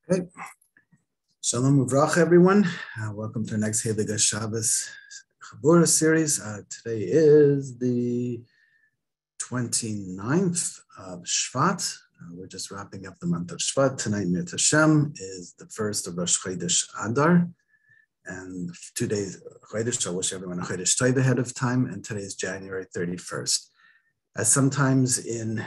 Okay. Shalom Uvracha, everyone. Welcome to our next Heilige Shabbos Chabura series. Today is the 29th of Shvat. We're just wrapping up the month of Shvat. Tonight, Mirta Hashem, is the first of Rosh Chodesh Adar. And 2 days, Chodesh, I wish everyone a Chodesh Tov ahead of time. And today is January 31st. As sometimes in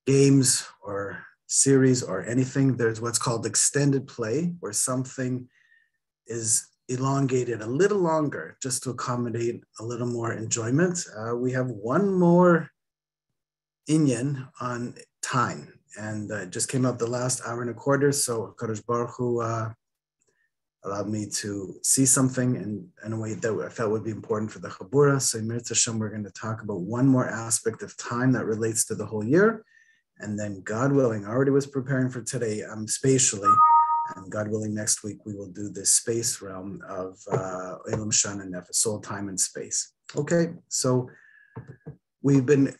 games or series or anything, there's what's called extended play, where something is elongated a little longer just to accommodate a little more enjoyment. We have one more inyan on time, and it just came out the last hour and a quarter, so Kadosh Baruch Hu allowed me to see something in a way that I felt would be important for the Chabura. So in Mirta Hashem, we're going to talk about one more aspect of time that relates to the whole year. And then, God willing, I already was preparing for today spatially, and God willing, next week we will do this space realm of Elam Shan and Nefesh, soul, time, and space. Okay, so we've been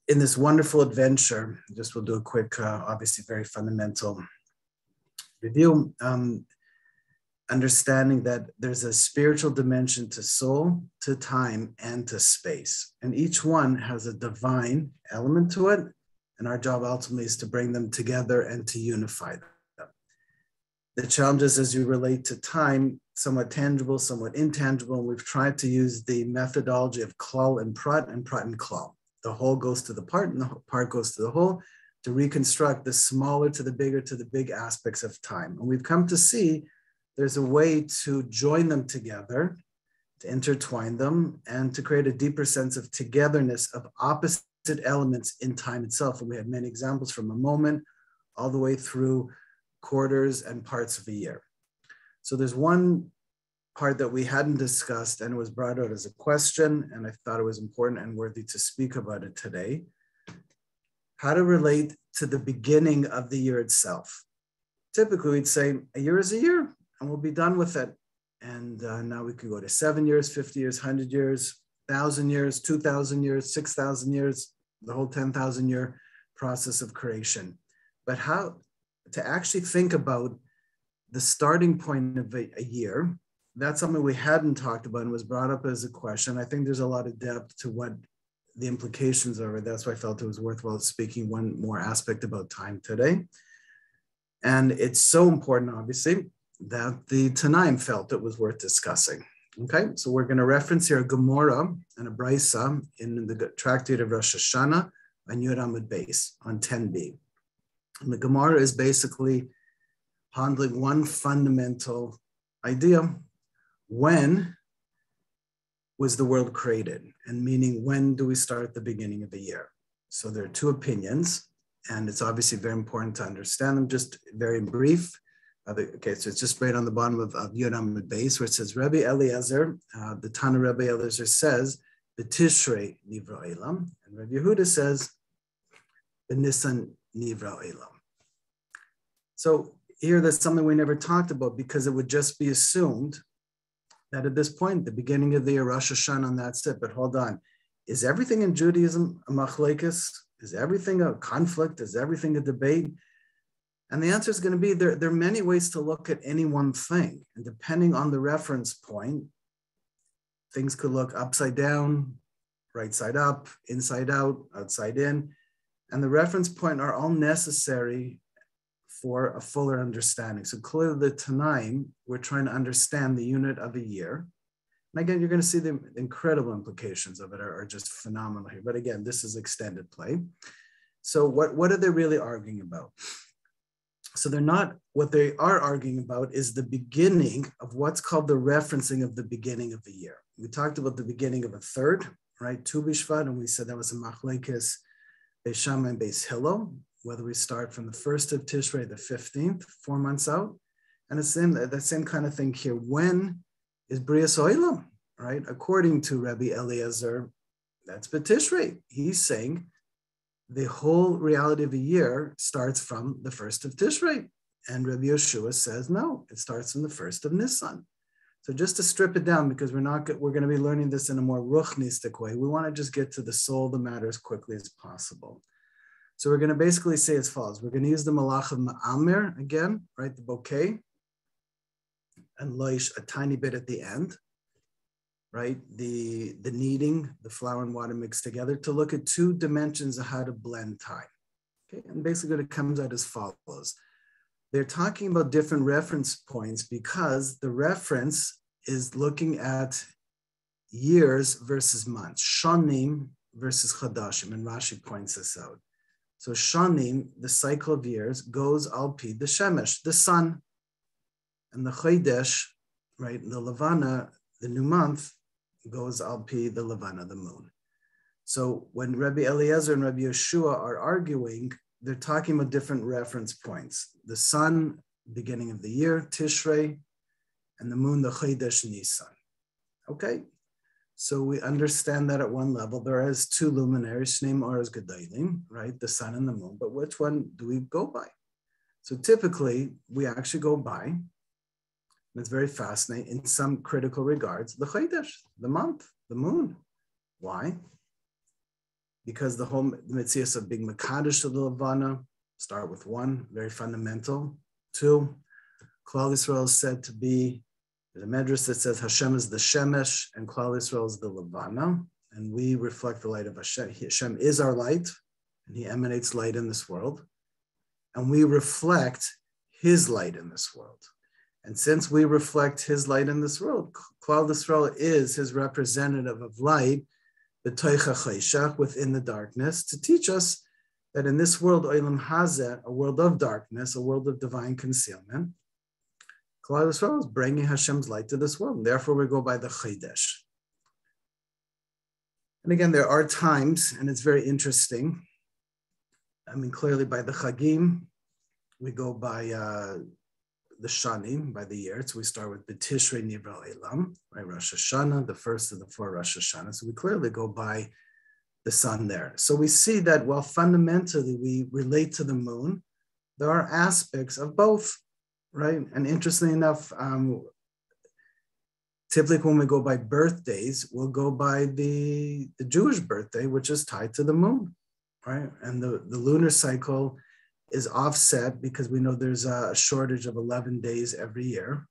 in this wonderful adventure. Just we'll do a quick, obviously very fundamental review, understanding that there's a spiritual dimension to soul, to time, and to space. And each one has a divine element to it. And our job ultimately is to bring them together and to unify them. The challenges as you relate to time, somewhat tangible, somewhat intangible. And we've tried to use the methodology of klal and prat and klal. The whole goes to the part and the part goes to the whole to reconstruct the smaller to the big aspects of time. And we've come to see there's a way to join them together, to intertwine them, and to create a deeper sense of togetherness of opposite elements in time itself. And we have many examples from a moment all the way through quarters and parts of a year. So there's one part that we hadn't discussed, and it was brought out as a question, and I thought it was important and worthy to speak about it today. How to relate to the beginning of the year itself. Typically, we'd say a year is a year, and we'll be done with it. And now we could go to 7 years, 50 years, 100 years, 1,000 years, 2,000 years, 6,000 years, the whole 10,000 year process of creation. But how to actually think about the starting point of a year, that's something we hadn't talked about and was brought up as a question. I think there's a lot of depth to what the implications are. That's why I felt it was worthwhile speaking one more aspect about time today. And it's so important, obviously, that the Tanaim felt it was worth discussing. Okay, so we're going to reference here a Gemara and a Brisa in the tractate of Rosh Hashanah on Yud Amud Beis on 10b. And the Gemara is basically handling one fundamental idea. When was the world created? And meaning, when do we start the beginning of the year? So there are two opinions, and it's obviously very important to understand them. Just very brief. Okay, so it's just right on the bottom of Yud Amud Beis, where it says, Rabbi Eliezer, the Tana Rabbi Eliezer says, B'Tishrei Nivra Elam, and Rabbi Yehuda says, B'Nisan Nivra Elam. So here, there's something we never talked about, because it would just be assumed that at this point, the beginning of the year, Rosh Hashanah, and that's it. But hold on, is everything in Judaism a machlekes? Is everything a conflict? Is everything a debate? And the answer is going to be there are many ways to look at any one thing. And depending on the reference point, things could look upside down, right side up, inside out, outside in. And the reference point are all necessary for a fuller understanding. So clearly the Tanaim, we're trying to understand the unit of a year. And again, you're going to see the incredible implications of it are just phenomenal here. But again, this is extended play. So what are they really arguing about? So what they are arguing about is the beginning of what's called the referencing of the beginning of the year. We talked about the beginning of a third, right? Tu B'Shvat, and we said that was a machlekes Beis Shammai and Beis Hillel, whether we start from the 1st of Tishrei, the 15th, 4 months out. And the same kind of thing here. When is Brias Olam, right? According to Rabbi Eliezer, that's B'Tishrei. He's saying the whole reality of a year starts from the 1st of Tishrei. And Rabbi Yeshua says, no, it starts from the 1st of Nisan. So just to strip it down, because we're going to be learning this in a more ruchnistic way, we want to just get to the soul of the matter as quickly as possible. So we're going to basically say as follows. We're going to use the malach of ma'amer again, right? The bouquet, and loish a tiny bit at the end, right? The kneading, the flour and water mixed together to look at two dimensions of how to blend time. Okay, and basically it comes out as follows. They're talking about different reference points because the reference is looking at years versus months, shanim versus chadashim, and Rashi points this out. So shanim, the cycle of years, goes al pi the shemesh, the sun, and the chodesh, right, the levana, the new month, goes al pi the levana, the moon. So when Rabbi Eliezer and Rabbi Yeshua are arguing, they're talking about different reference points. The sun, beginning of the year, Tishrei, and the moon, the chodesh Nisan. Okay, so we understand that at one level, there is two luminaries, Shneim Oros Gedolim, right, the sun and the moon, but which one do we go by? So typically, we actually go by, and it's very fascinating, in some critical regards, the chodesh, the month, the moon. Why? Because the whole mitzvah of being mekadosh to the levana, start with one, very fundamental. Two, Klal Yisrael is said to be, there's a medrash that says Hashem is the shemesh and Klal Yisrael is the levana, and we reflect the light of Hashem. Hashem is our light, and he emanates light in this world, and we reflect his light in this world. And since we reflect his light in this world, Klal Yisrael is his representative of light, the toicha chayshach, within the darkness, to teach us that in this world, olam hazeh, a world of darkness, a world of divine concealment, Klal Yisrael is bringing Hashem's light to this world. And therefore, we go by the chodesh. And again, there are times, and it's very interesting. I mean, clearly by the chagim, we go by the shanim, by the year. So we start with B'tishrei Nivra Elam, right? Rosh Hashanah, the first of the four Rosh Hashanah. So we clearly go by the sun there. So we see that while fundamentally we relate to the moon, there are aspects of both, right? And interestingly enough, typically when we go by birthdays, we'll go by the Jewish birthday, which is tied to the moon, right? And the lunar cycle is offset because we know there's a shortage of 11 days every year.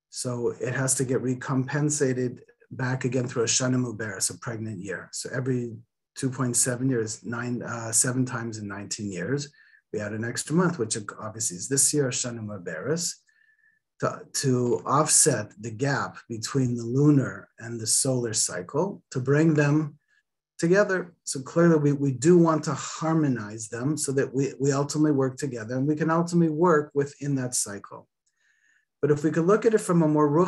So it has to get recompensated back again through a Shana Mubaris, a pregnant year. So every 2.7 years, 7 times in 19 years, we add an extra month, which obviously is this year, Shana Mubaris, to offset the gap between the lunar and the solar cycle, to bring them together. So clearly we do want to harmonize them so that we ultimately work together, and we can ultimately work within that cycle. But if we could look at it from a more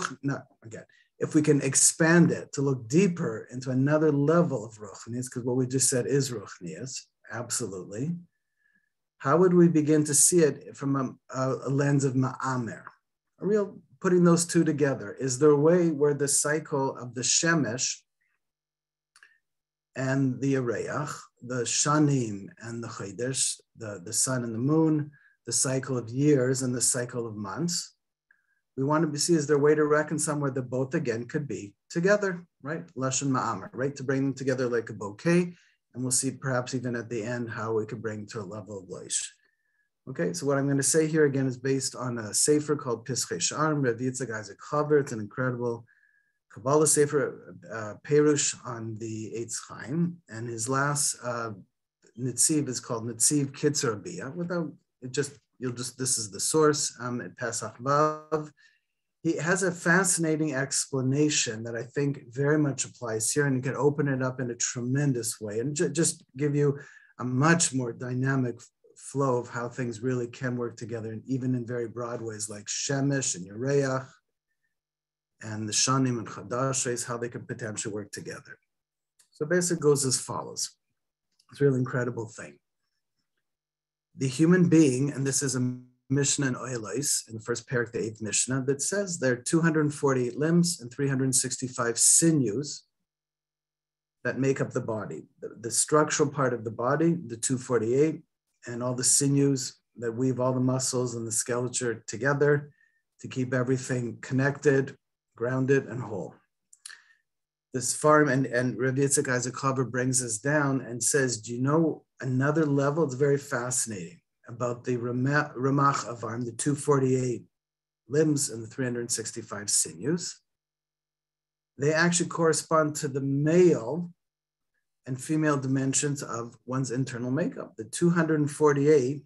if we can expand it to look deeper into another level of ruchnius, because what we just said is ruchnius, absolutely. How would we begin to see it from a lens of ma'amer? A real putting those two together. Is there a way where the cycle of the shemesh and the Areach, the Shanim and the Chodesh, the sun and the moon, the cycle of years and the cycle of months. We want to see, is there a way to reconcile where the both again could be together, right? Lashon Ma'amar, right? To bring them together like a bouquet. And we'll see perhaps even at the end how we could bring to a level of Loish. Okay, so what I'm going to say here again is based on a sefer called Pischei Sharm, Rabbi Isaac Chaver. It's an incredible Kabbalah Sefer Perush on the Eitz Chaim, and his last Netziv is called Netziv Kitzur Bia. This is the source at Pesach Vav. He has a fascinating explanation that I think very much applies here, and you can open it up in a tremendous way and just give you a much more dynamic flow of how things really can work together, and even in very broad ways like Shemesh and Yereach, and the Shanim and Chadashes, how they could potentially work together. So basically it goes as follows. It's a really incredible thing. The human being, and this is a Mishnah in Oilais, in the first parak, the 8th Mishnah, that says there are 248 limbs and 365 sinews that make up the body. The structural part of the body, the 248, and all the sinews that weave all the muscles and the skeleton together to keep everything connected, grounded, and whole. This farm, and Rabbi Isaac Chaver brings us down and says, do you know another level. It's very fascinating about the Ramach Avarm, the 248 limbs and the 365 sinews. They actually correspond to the male and female dimensions of one's internal makeup. The 248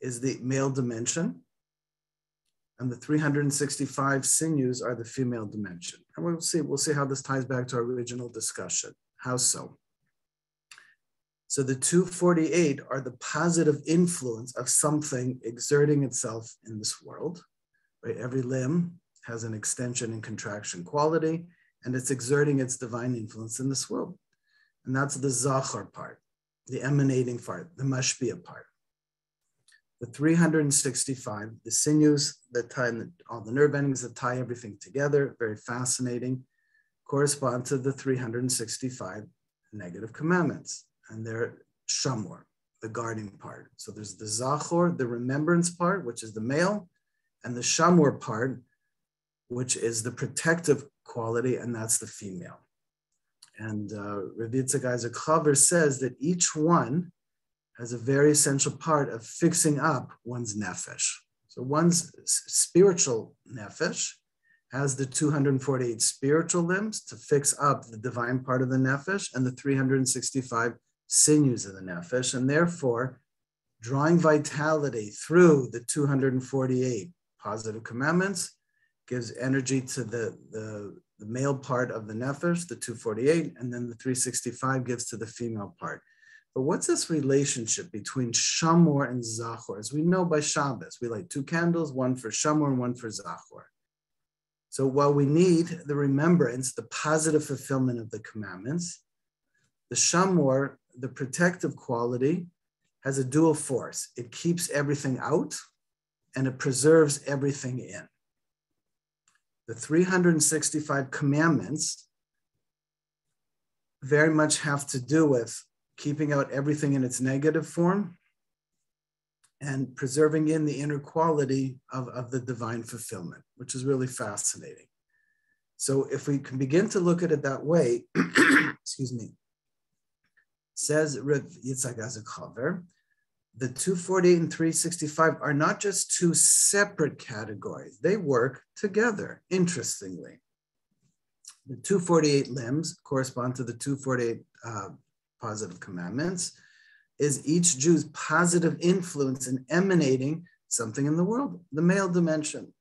is the male dimension, and the 365 sinews are the female dimension. And we'll see how this ties back to our original discussion. How so? So the 248 are the positive influence of something exerting itself in this world, right? Every limb has an extension and contraction quality, and it's exerting its divine influence in this world. And that's the Zachar part, the emanating part, the Mashpia part. The 365, the sinews that tie, all the nerve endings that tie everything together, very fascinating, correspond to the 365 negative commandments. And they're Shamur, the guarding part. So there's the Zachor, the remembrance part, which is the male, and the Shamur part, which is the protective quality, and that's the female. And Rabbi Isaac Chaver says that each one has a very essential part of fixing up one's nefesh. So one's spiritual nefesh has the 248 spiritual limbs to fix up the divine part of the nefesh and the 365 sinews of the nefesh, and therefore drawing vitality through the 248 positive commandments gives energy to the male part of the nefesh, the 248, and then the 365 gives to the female part. But what's this relationship between Shamur and Zachor? As we know by Shabbos, we light 2 candles, one for Shamur and one for Zachor. So while we need the remembrance, the positive fulfillment of the commandments, the Shamur, the protective quality, has a dual force. It keeps everything out and it preserves everything in. The 365 commandments very much have to do with keeping out everything in its negative form and preserving in the inner quality of the divine fulfillment, which is really fascinating. So if we can begin to look at it that way, excuse me, says Rav Yitzchak as a cover, the 248 and 365 are not just 2 separate categories. They work together, interestingly. The 248 limbs correspond to the 248 positive commandments, is each Jew's positive influence in emanating something in the world, the male dimension.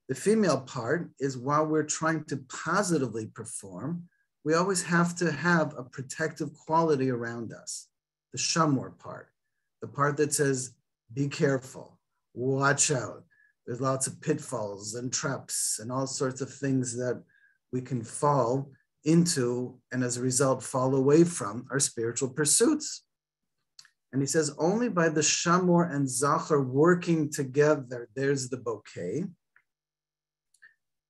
The female part is while we're trying to positively perform, we always have to have a protective quality around us, the Shamur part, the part that says, be careful, watch out. There's lots of pitfalls and traps and all sorts of things that we can fall into and as a result fall away from our spiritual pursuits. And he says, only by the Shamur and Zachar working together, there's the bouquet,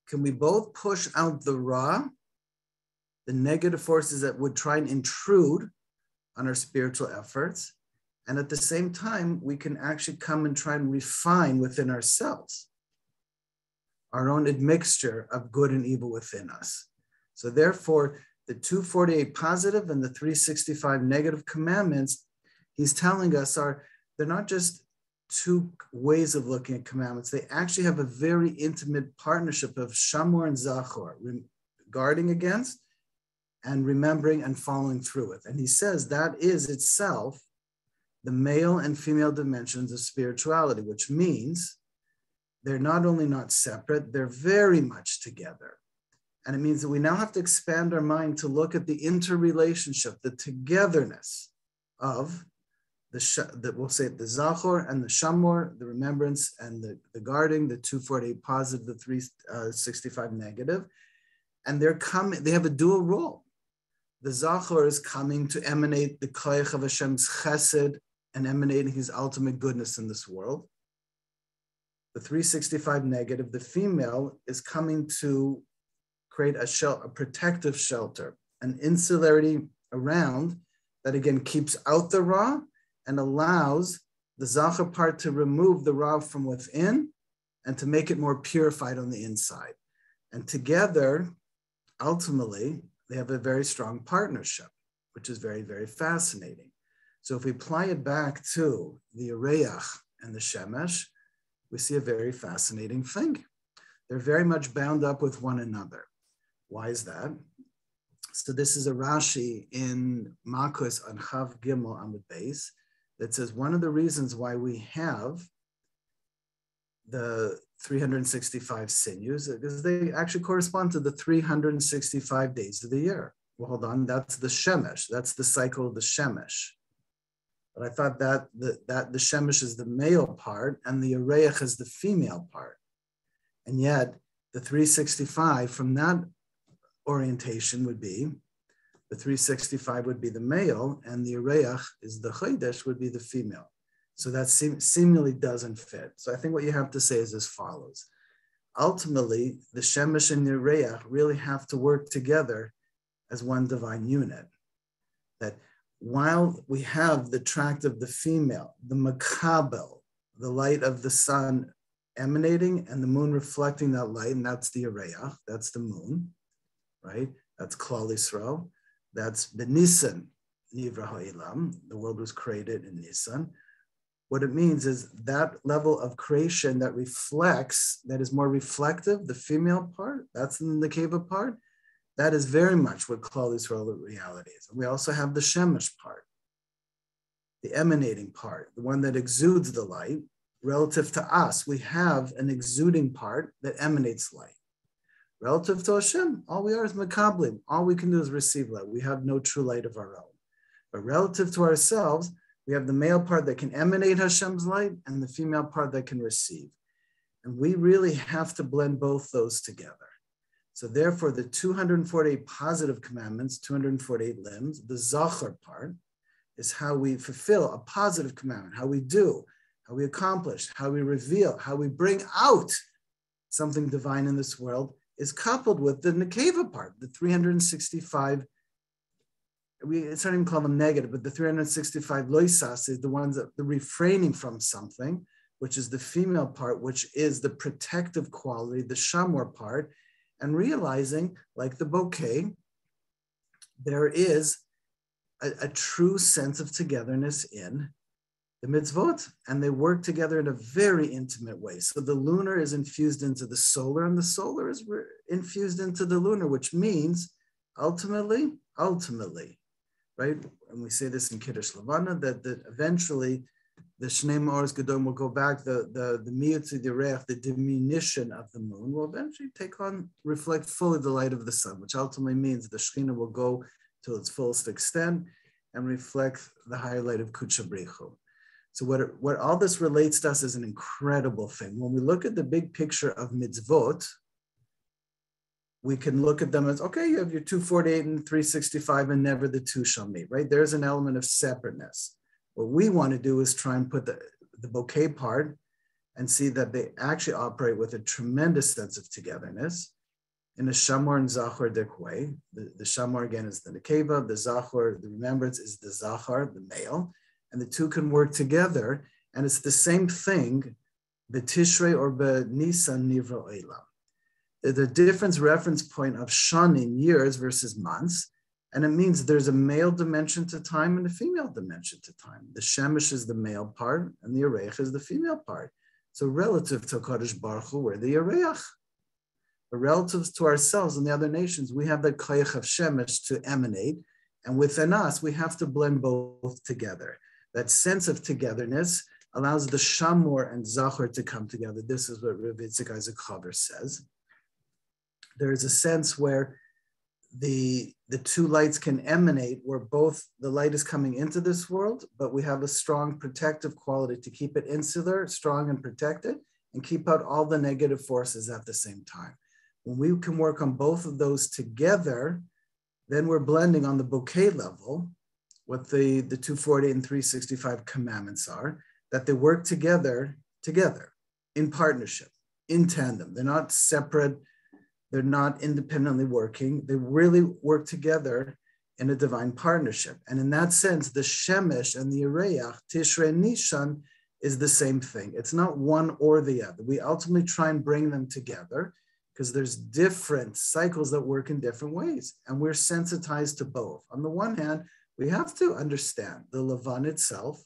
can we both push out the Ra, the negative forces that would try and intrude on our spiritual efforts. And at the same time, we can actually come and try and refine within ourselves our own admixture of good and evil within us. So therefore, the 248 positive and the 365 negative commandments, he's telling us they're not just 2 ways of looking at commandments. They actually have a very intimate partnership of Shamur and Zachor, guarding against and remembering and following through with. And he says that is itself the male and female dimensions of spirituality, which means they're not only not separate, they're very much together. And it means that we now have to expand our mind to look at the interrelationship, the togetherness of we'll say the Zachor and the Shamur, the remembrance and the guarding, the 248 positive, the 365 negative. And they have a dual role. The Zachor is coming to emanate the koyach of Hashem's chesed and emanating his ultimate goodness in this world. The 365 negative, the female, is coming to create a protective shelter, an insularity around that again keeps out the Ra and allows the Zachar part to remove the Ra from within and to make it more purified on the inside. And together, ultimately, they have a very strong partnership, which is very, very fascinating. So if we apply it back to the Ureach and the Shemesh, we see a very fascinating thing. They're very much bound up with one another. Why is that? So this is a Rashi in Makos on Chav Gimel Amud Beis that says one of the reasons why we have the 365 sinews is they actually correspond to the 365 days of the year. Well, hold on, that's the Shemesh. That's the cycle of the Shemesh. But I thought that the Shemesh is the male part and the Ureach is the female part. And yet the 365 from that orientation would be, the 365 would be the male and the Ureach is the Chodesh would be the female. So that seemingly doesn't fit. So I think what you have to say is as follows. Ultimately, the Shemesh and the Ureach really have to work together as one divine unit. That while we have the tract of the female, the makabel, the light of the sun emanating and the moon reflecting that light, and that's the Ureach, that's the moon, right? That's Klal Yisrael. That's B'Nisan Nivra Ha'ilam. The world was created in Nisan. What it means is that level of creation that reflects, that is more reflective, the female part, that's the Nekeva part, that is very much what Klal Yisrael reality is. And we also have the Shemesh part, the emanating part, the one that exudes the light. Relative to us, we have an exuding part that emanates light. Relative to Hashem, all we are is makablim. All we can do is receive light. We have no true light of our own. But relative to ourselves, we have the male part that can emanate Hashem's light and the female part that can receive. And we really have to blend both those together. So therefore, the 248 positive commandments, 248 limbs, the Zachar part is how we fulfill a positive commandment, how we do, how we accomplish, how we reveal, how we bring out something divine in this world, is coupled with the Nekeva part, the 365. It's not even call them negative, but the 365 loisas is the ones that the refraining from something, which is the female part, which is the protective quality, the Shamur part, and realizing, like the bouquet, there is a true sense of togetherness in the mitzvot, and they work together in a very intimate way. So the lunar is infused into the solar, and the solar is infused into the lunar, which means ultimately, right? And we say this in Kiddush Levana, that eventually the Shnei Ma'oros Gedom will go back, the miyutzi derech, the diminution of the moon will eventually reflect fully the light of the sun, which ultimately means the Shekhinah will go to its fullest extent and reflect the higher light of Kudsha Brichu. So what all this relates to us is an incredible thing. When we look at the big picture of mitzvot, we can look at them as, okay, you have your 248 and 365 and never the two shall meet, right? There's an element of separateness. What we want to do is try and put the bouquet part and see that they actually operate with a tremendous sense of togetherness in a Shamur and Zachary way. The Shamur again is the Nekeva, the Zachar, the remembrance is the Zachar, the male, and the two can work together. And it's the same thing, B'Tishrei or B'Nisan Nivra Olam. The difference reference point of shanim, years versus months, and it means there's a male dimension to time and a female dimension to time. The Shemesh is the male part, and the Ureach is the female part. So relative to Kadosh Baruch Hu, we're the Ureach. But relative to ourselves and the other nations, we have the Koyach of Shemesh to emanate, and within us, we have to blend both together. That sense of togetherness allows the Shamur and Zachar to come together. This is what Rabbi Yitzchak Isaac Chaver says. There is a sense where the two lights can emanate, where both the light is coming into this world, but we have a strong protective quality to keep it insular, strong and protected, and keep out all the negative forces at the same time. When we can work on both of those together, then we're blending on the bouquet level what the 248 and 365 commandments are, that they work together, in partnership, in tandem. They're not separate, they're not independently working. They really work together in a divine partnership. And in that sense, the Shemesh and the Ureach, Tishrei and Nishan, is the same thing. It's not one or the other. We ultimately try and bring them together because there's different cycles that work in different ways. And we're sensitized to both. On the one hand, we have to understand the Lavan itself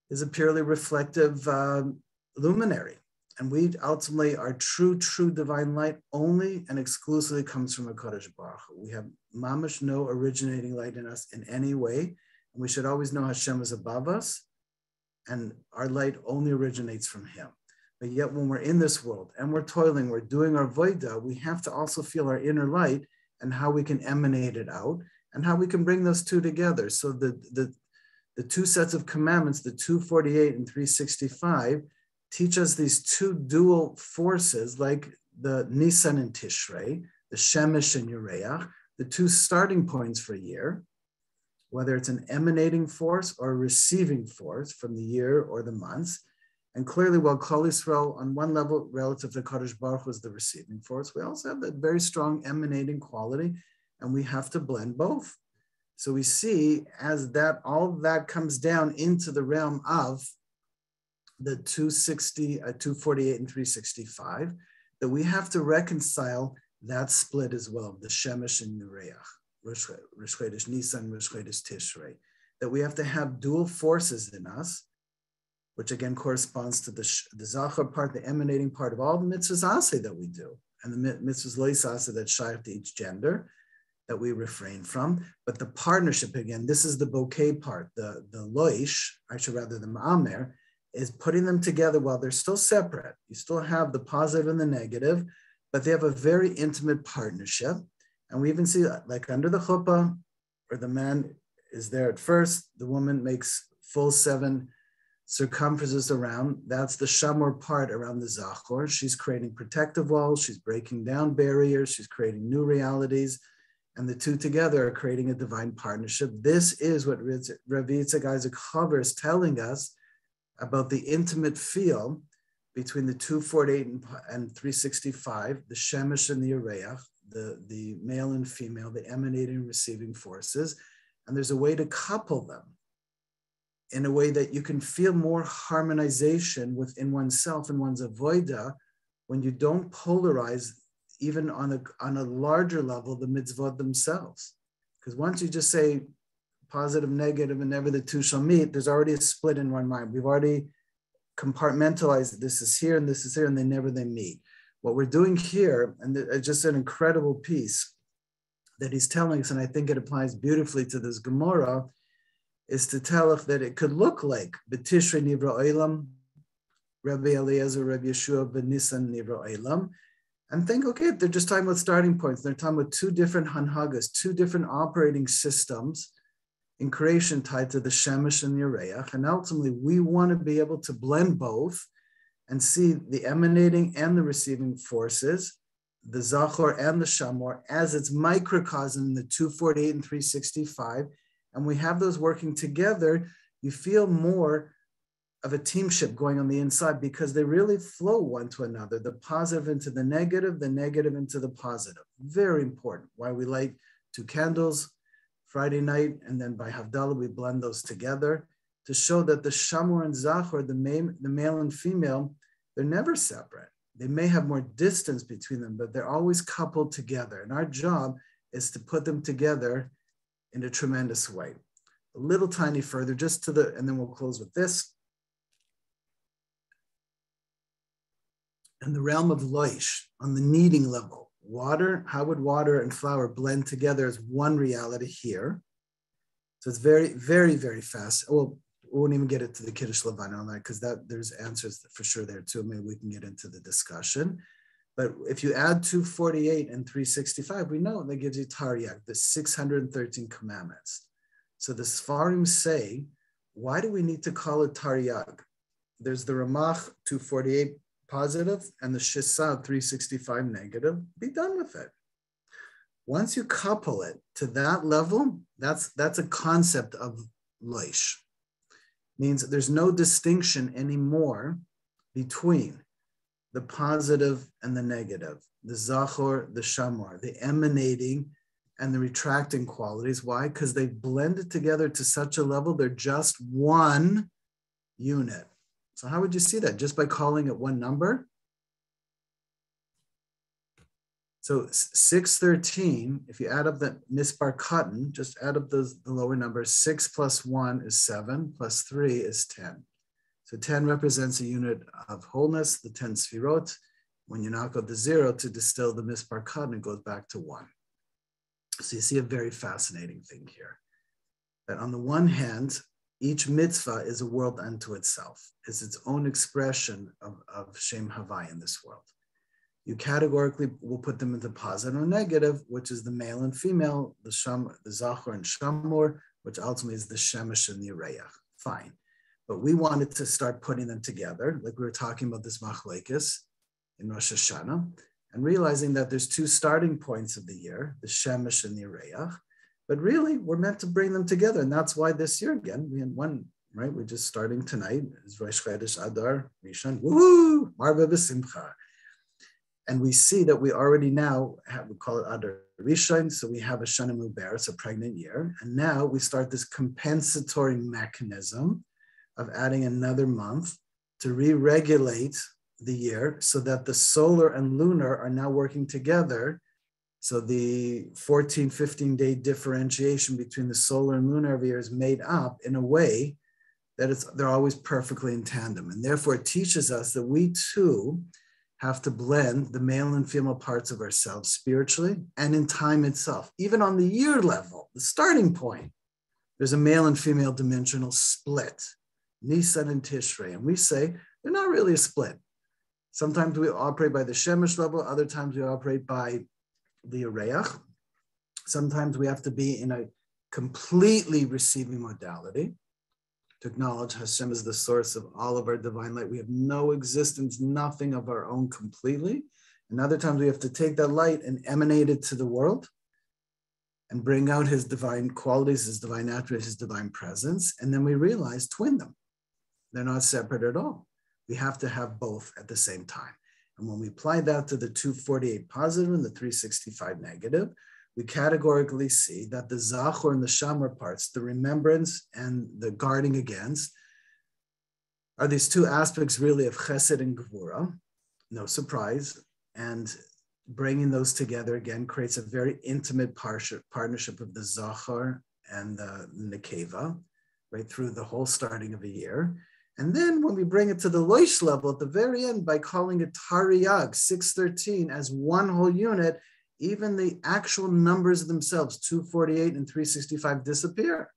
is a purely reflective luminary. And we ultimately, our true divine light only and exclusively comes from HaKadosh Baruch Hu. We have mamash no originating light in us in any way. And we should always know Hashem is above us, and our light only originates from him. But yet when we're in this world and we're toiling, we're doing our voida, we have to also feel our inner light and how we can emanate it out and how we can bring those two together. So the two sets of commandments, the 248 and 365, teach us these two dual forces, like the Nisan and Tishrei, the Shemesh and Ureach, the two starting points for a year, whether it's an emanating force or a receiving force from the year or the months. And clearly, while Kol Yisrael, on one level, relative to Kadosh Baruch was the receiving force, we also have that very strong emanating quality, and we have to blend both. So we see as that all that comes down into the realm of the 248 and 365, that we have to reconcile that split as well, the Shemesh and Ureach, Rosh Chodesh Nisan, Rosh Chodesh Tishrei, that we have to have dual forces in us, which again corresponds to the Zachar part, the emanating part of all the mitzvahs aseh that we do, and the mitzvahs lois aseh that shaykh to each gender, that we refrain from. But the partnership, again, this is the bouquet part, the loish, actually rather the ma'amer, is putting them together while they're still separate. You still have the positive and the negative, but they have a very intimate partnership. And we even see that, like under the chuppah, where the man is there at first, the woman makes full 7 circumferences around. That's the Shamur part around the Zachor. She's creating protective walls. She's breaking down barriers. She's creating new realities. And the two together are creating a divine partnership. This is what Rabbi Yitzchak Isaac Haber is telling us about the intimate feel between the 248 and 365, the Shemesh and the Ureach, the male and female, the emanating and receiving forces. And there's a way to couple them in a way that you can feel more harmonization within oneself and one's avoida when you don't polarize even on a larger level the mitzvot themselves. Because once you just say positive, negative, and never the two shall meet, there's already a split in one mind. We've already compartmentalized this is here and this is here, and they meet. What we're doing here, and it's just an incredible piece that he's telling us, and I think it applies beautifully to this Gemara, is to tell us that it could look like B'Tishrei Nivra Olam, Rabbi Eliezer, Rabbi Yeshua, B'Nisan Nivra Olam, and think, okay, they're just talking about starting points. They're talking about two different hanhagas, two different operating systems in creation tied to the Shemesh and the Ureach. And ultimately, we want to be able to blend both and see the emanating and the receiving forces, the Zachor and the Shamor, as its microcosm in the 248 and 365. And we have those working together. You feel more of a teamship going on the inside because they really flow one to another, the positive into the negative into the positive. Very important. Why we light 2 candles Friday night, and then by Havdalah, we blend those together to show that the Shamur and Zachor, the male and female, they're never separate. They may have more distance between them, but they're always coupled together. And our job is to put them together in a tremendous way. A little tiny further, and then we'll close with this. In the realm of loish, on the kneading level, water, how would water and flour blend together as one reality here? So it's very, very, very fast. Well, we won't even get into the Kiddush Levan on that because there's answers for sure there too. Maybe we can get into the discussion. But if you add 248 and 365, we know that gives you Taryag, the 613 commandments. So the Sfarim say, why do we need to call it Taryag? There's the Ramach 248 positive and the Shisa 365 negative. Be done with it. Once you couple it to that level, that's a concept of Loish. Means there's no distinction anymore between the positive and the negative, the Zachor, the Shamor, the emanating and the retracting qualities. Why? Because they blended together to such a level, they're just one unit. So how would you see that? Just by calling it one number? So 613, if you add up the mispar cotton, just add up the lower numbers. 6 plus 1 is 7, plus 3 is 10. So 10 represents a unit of wholeness, the 10 sfirot. When you knock out the 0 to distill the mispar cotton, it goes back to 1. So you see a very fascinating thing here. That on the one hand, each mitzvah is a world unto itself. It's its own expression of Shem Havai in this world. You categorically will put them into positive or negative, which is the male and female, the Zachor and Shamur, which ultimately is the Shemesh and the Ureach. Fine. But we wanted to start putting them together, like we were talking about this machlekes in Rosh Hashanah, and realizing that there's two starting points of the year, the Shemesh and the Ureach. But really, we're meant to bring them together. And that's why this year, again, we had one, right? We're just starting tonight. It's Rosh Chodesh Adar, Rishon, woohoo, Marba B'Simcha. And we see that we already now have, we call it Adar Rishon, so we have a Shana Mubarak, a pregnant year. And now we start this compensatory mechanism of adding another month to re-regulate the year so that the solar and lunar are now working together. So the 14, 15-day differentiation between the solar and lunar every year is made up in a way that they're always perfectly in tandem. And therefore it teaches us that we too have to blend the male and female parts of ourselves spiritually and in time itself. Even on the year level, the starting point, there's a male and female dimensional split, Nisan and Tishrei. And we say they're not really a split. Sometimes we operate by the Shemesh level, other times we operate by the Ureach. Sometimes we have to be in a completely receiving modality to acknowledge Hashem is the source of all of our divine light. We have no existence, nothing of our own completely. And other times we have to take that light and emanate it to the world and bring out his divine qualities, his divine attributes, his divine presence. And then we realize, twin them. They're not separate at all. We have to have both at the same time. And when we apply that to the 248 positive and the 365 negative, we categorically see that the Zachor and the Shamur parts, the remembrance and the guarding against, are these two aspects really of Chesed and Gevura, no surprise. And bringing those together again creates a very intimate partnership of the Zachor and the Nekeva, right through the whole starting of a year. And then when we bring it to the Loish level at the very end by calling it Tariyag, 613, as one whole unit, even the actual numbers themselves, 248 and 365, disappear.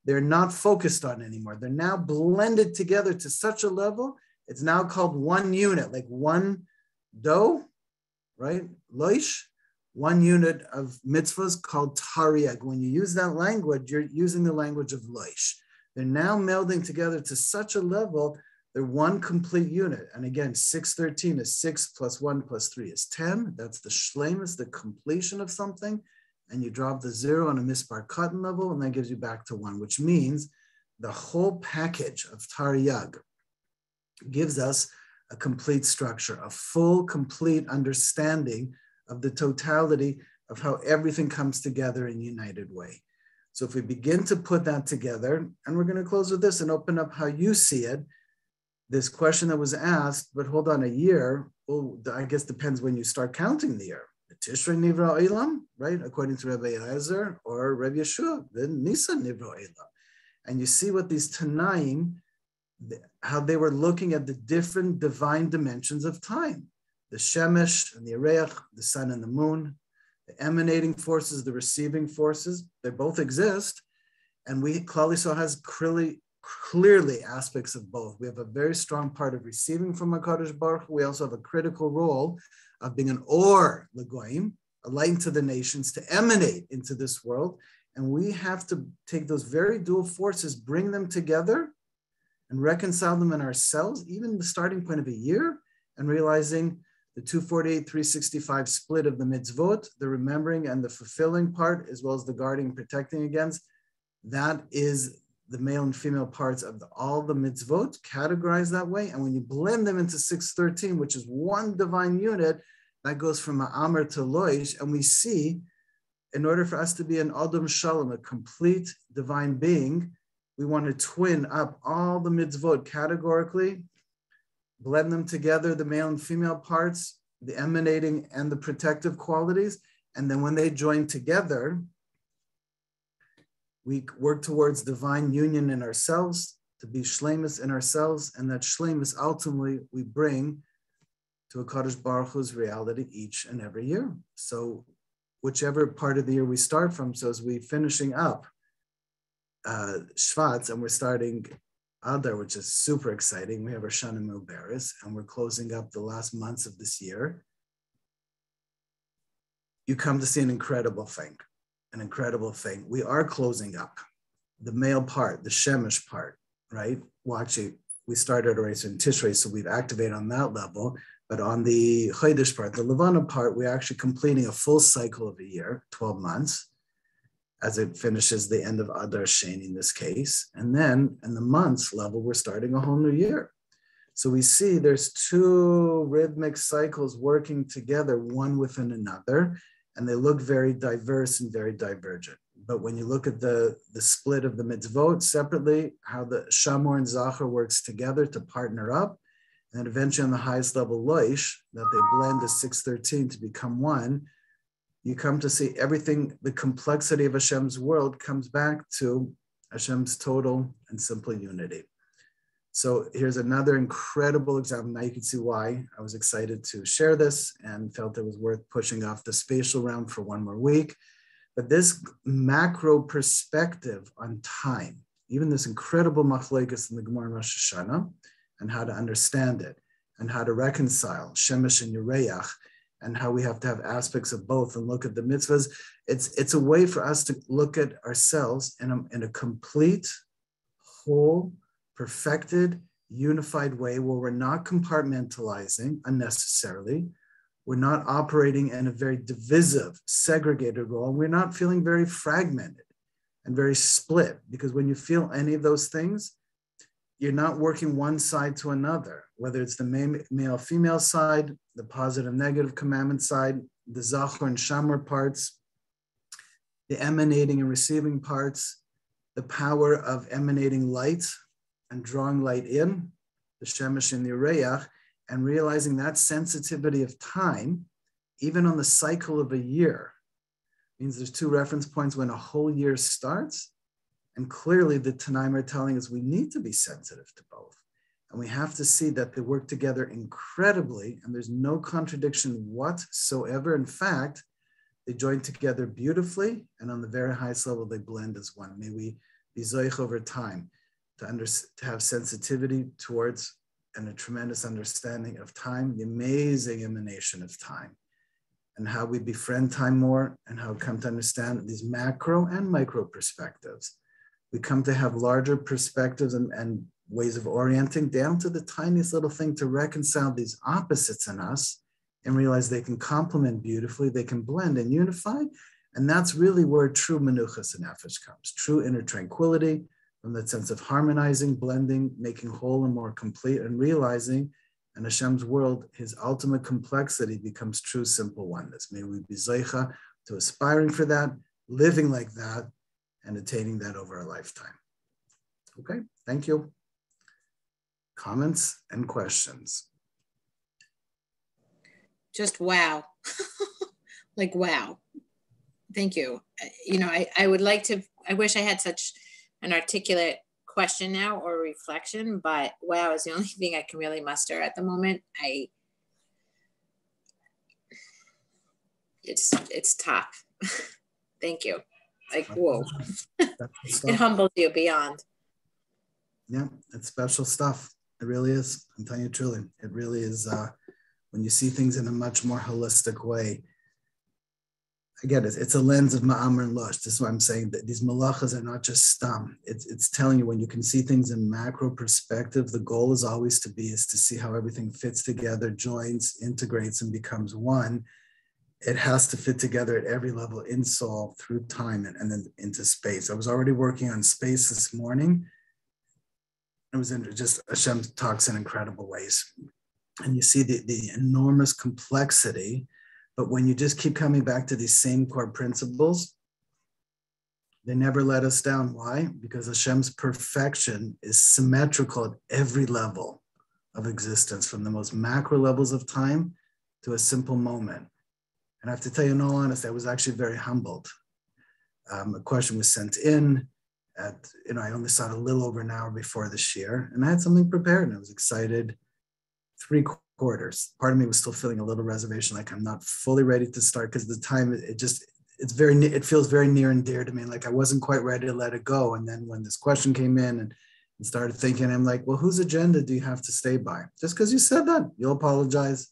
They're not focused on anymore. They're now blended together to such a level, it's now called one unit, like one dough, right? Loish, one unit of mitzvahs called Tariyag. When you use that language, you're using the language of Loish. They're now melding together to such a level, they're one complete unit. And again, 613 is 6 plus 1 plus 3 is 10. That's the shleimus, the completion of something. And you drop the 0 on a mispar cotton level, and that gives you back to 1, which means the whole package of Tariyag gives us a complete structure, a full, complete understanding of the totality of how everything comes together in a united way. So if we begin to put that together, and we're going to close with this and open up how you see it, this question that was asked, but hold on, a year, well, I guess depends when you start counting the year. The Tishrei Nivra Olam, right? According to Rabbi Eliezer or Rabbi Yeshua, then Nisan Nivra Olam. And you see what these Tanaim, how they were looking at the different divine dimensions of time. The Shemesh and the Ureach, the sun and the moon, the emanating forces, the receiving forces, they both exist. And Klal Yisrael has clearly aspects of both. We have a very strong part of receiving from HaKadosh Baruch Hu. We also have a critical role of being an or legoim, a light to the nations, to emanate into this world. And we have to take those very dual forces, bring them together and reconcile them in ourselves, even the starting point of a year, and realizing the 248, 365 split of the mitzvot, the remembering and the fulfilling part, as well as the guarding and protecting against, that is the male and female parts of all the mitzvot categorized that way. And when you blend them into 613, which is one divine unit, that goes from Ma'amar to Loish. And we see, in order for us to be an Adam Shalom, a complete divine being, we want to twin up all the mitzvot categorically, blend them together, the male and female parts, the emanating and the protective qualities. And then when they join together, we work towards divine union in ourselves, to be shleimus in ourselves, and that shleimus ultimately we bring to a Kadosh Baruch Hu's reality each and every year. So whichever part of the year we start from, so as we finishing up Shvat, and we're starting Adar, which is super exciting. We have our Shana Mubaris, and we're closing up the last months of this year. You come to see an incredible thing. We are closing up the male part, the Shemesh part, right? Well, actually, we started already in Tishrei, so we've activated on that level. But on the Chodesh part, the Levana part, we're actually completing a full cycle of a year, 12 months, as it finishes the end of Adar Sheni in this case. And then in the months level, we're starting a whole new year. So we see there's two rhythmic cycles working together, one within another, and they look very diverse and very divergent. But when you look at the split of the mitzvot separately, how the Shamur and Zachary works together to partner up, and eventually on the highest level, Loish, that they blend as 613 to become one, you come to see everything, the complexity of Hashem's world comes back to Hashem's total and simple unity. So here's another incredible example. Now you can see why I was excited to share this and felt it was worth pushing off the spatial round for one more week. But this macro perspective on time, even this incredible machlokes in the Gemara and Rosh Hashanah, and how to understand it, and how to reconcile Shemesh and Yereach, and how we have to have aspects of both and look at the mitzvahs. It's a way for us to look at ourselves in a complete, whole, perfected, unified way where we're not compartmentalizing unnecessarily. We're not operating in a very divisive, segregated role. We're not feeling very fragmented and very split, because when you feel any of those things, you're not working one side to another, whether it's the male-female side, the positive-negative commandment side, the Zachor and Shamur parts, the emanating and receiving parts, the power of emanating light and drawing light in, the Shemesh and the Yereach, and realizing that sensitivity of time, even on the cycle of a year, means there's two reference points when a whole year starts. And clearly the Tanaim are telling us we need to be sensitive to both. And we have to see that they work together incredibly, and there's no contradiction whatsoever. In fact, they join together beautifully, and on the very highest level, they blend as one. May we be zoich over time to have sensitivity towards and a tremendous understanding of time, the amazing emanation of time, and how we befriend time more, and how we come to understand these macro and micro perspectives. We come to have larger perspectives and ways of orienting down to the tiniest little thing to reconcile these opposites in us and realize they can complement beautifully, they can blend and unify. And that's really where true menuchas and nefesh comes, true inner tranquility, from that sense of harmonizing, blending, making whole and more complete, and realizing in Hashem's world, his ultimate complexity becomes true, simple oneness. May we be zeicha to aspiring for that, living like that, and attaining that over a lifetime. Okay, thank you. Comments and questions? Just wow. Like, wow. Thank you. You know, I would like to, I wish I had such an articulate question now or reflection, but wow is the only thing I can really muster at the moment. It's tough. Thank you. Like, whoa. It humbles you beyond. Yeah, it's special stuff. It really is. I'm telling you truly, it really is. When you see things in a much more holistic way, again, it's a lens of Ma'amr and Lush. This is why I'm saying that these malachas are not just stam. It's telling you when you can see things in macro perspective, the goal is always to see how everything fits together, joins, integrates, and becomes one. It has to fit together at every level in soul, through time, and then into space. I was already working on space this morning. It was just Hashem talks in incredible ways. And you see the enormous complexity, but when you just keep coming back to these same core principles, they never let us down. Why? Because Hashem's perfection is symmetrical at every level of existence, from the most macro levels of time to a simple moment. And I have to tell you, in all honesty, I was actually very humbled. A question was sent in at, I only saw it a little over an hour before the shir, and I had something prepared and I was excited. 3/4. Part of me was still feeling a little reservation, like I'm not fully ready to start because the time, it feels very near and dear to me. Like I wasn't quite ready to let it go. And then when this question came in and started thinking, I'm like, well, whose agenda do you have to stay by? Just because you said that, you'll apologize,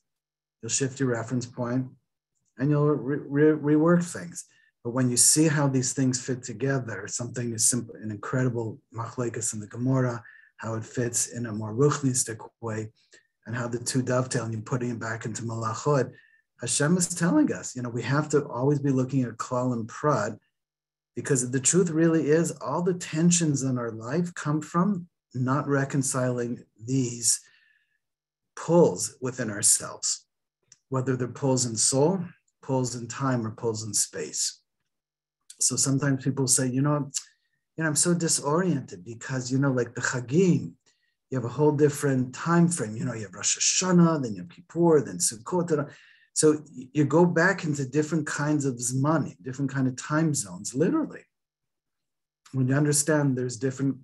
you'll shift your reference point, and you'll rework things. But when you see how these things fit together, something is simple, an incredible machlekes in the Gemara, how it fits in a more ruchnistic way, and how the two dovetail, and you're putting it back into Melachos. Hashem is telling us, we have to always be looking at klal and prat, because the truth really is all the tensions in our life come from not reconciling these pulls within ourselves, whether they're pulls in soul, pulls in time, or pulls in space. So sometimes people say, I'm so disoriented because, like the Chagim, you have a whole different time frame. You have Rosh Hashanah, then Yom Kippur, then Sukkot. So you go back into different kinds of zmanim, different kind of time zones, literally. When you understand there's different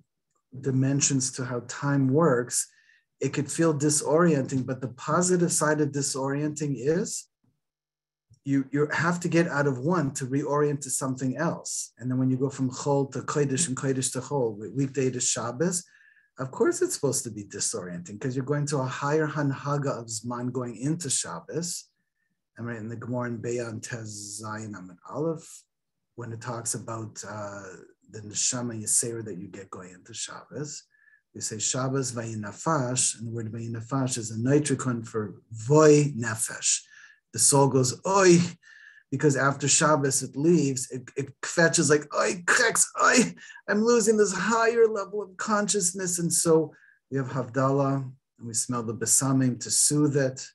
dimensions to how time works, it could feel disorienting, but the positive side of disorienting is you have to get out of one to reorient to something else. And then when you go from Chol to Kodesh and Kodesh to Chol, weekday to Shabbos, of course it's supposed to be disorienting because you're going to a higher hanhaga of Zman going into Shabbos. And right in the Gemara in Be'an Tez Zayin Amid Aleph, when it talks about the Neshama Yisera that you get going into Shabbos, we say Shabbos Vayinafash, and the word Vayinafash is a nitricon for Voy Nefesh. The soul goes, oi, because after Shabbos it leaves, it fetches like, oi, kreks, oi, I'm losing this higher level of consciousness. And so we have Havdalah, and we smell the besamim to soothe it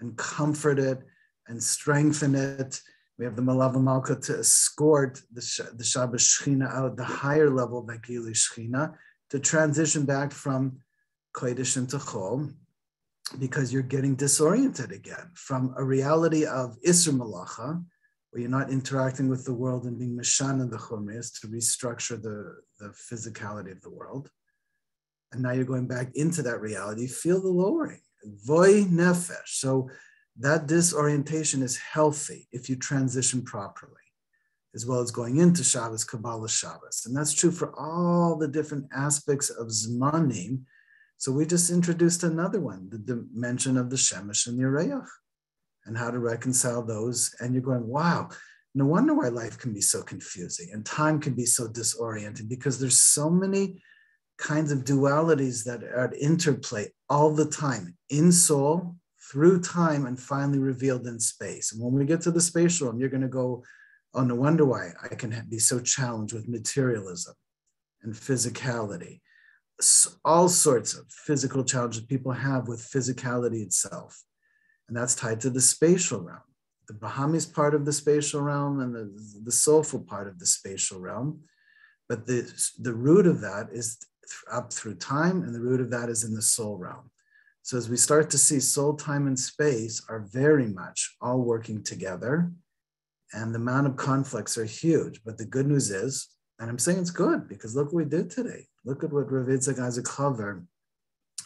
and comfort it and strengthen it. We have the Malava Malka to escort the Shabbos Shechina out, the higher level of Gili Shechina, to transition back from Kodesh into Chol, because you're getting disoriented again from a reality of Isser Malacha, where you're not interacting with the world and being Meshana the Chumres to restructure the physicality of the world. And now you're going back into that reality. Feel the lowering. Voy Nefesh. So that disorientation is healthy if you transition properly, as well as going into Shabbos, Kabbalah Shabbos. And that's true for all the different aspects of Zmanim. So we just introduced another one, the dimension of the Shemesh and the Yereyach, and how to reconcile those. And you're going, wow, no wonder why life can be so confusing and time can be so disorienting, because there's so many kinds of dualities that are at interplay all the time, in soul, through time, and finally revealed in space. And when we get to the spatial realm, you're going to go, oh, no wonder why I can be so challenged with materialism and physicality. All sorts of physical challenges people have with physicality itself. And that's tied to the spatial realm. The Bahami's part of the spatial realm and the soulful part of the spatial realm. But the root of that is up through time, and the root of that is in the soul realm. So as we start to see soul, time, and space are very much all working together, and the amount of conflicts are huge. But the good news is, and I'm saying it's good because look what we did today. Look at what Rav Yitzchak Isaac Chaver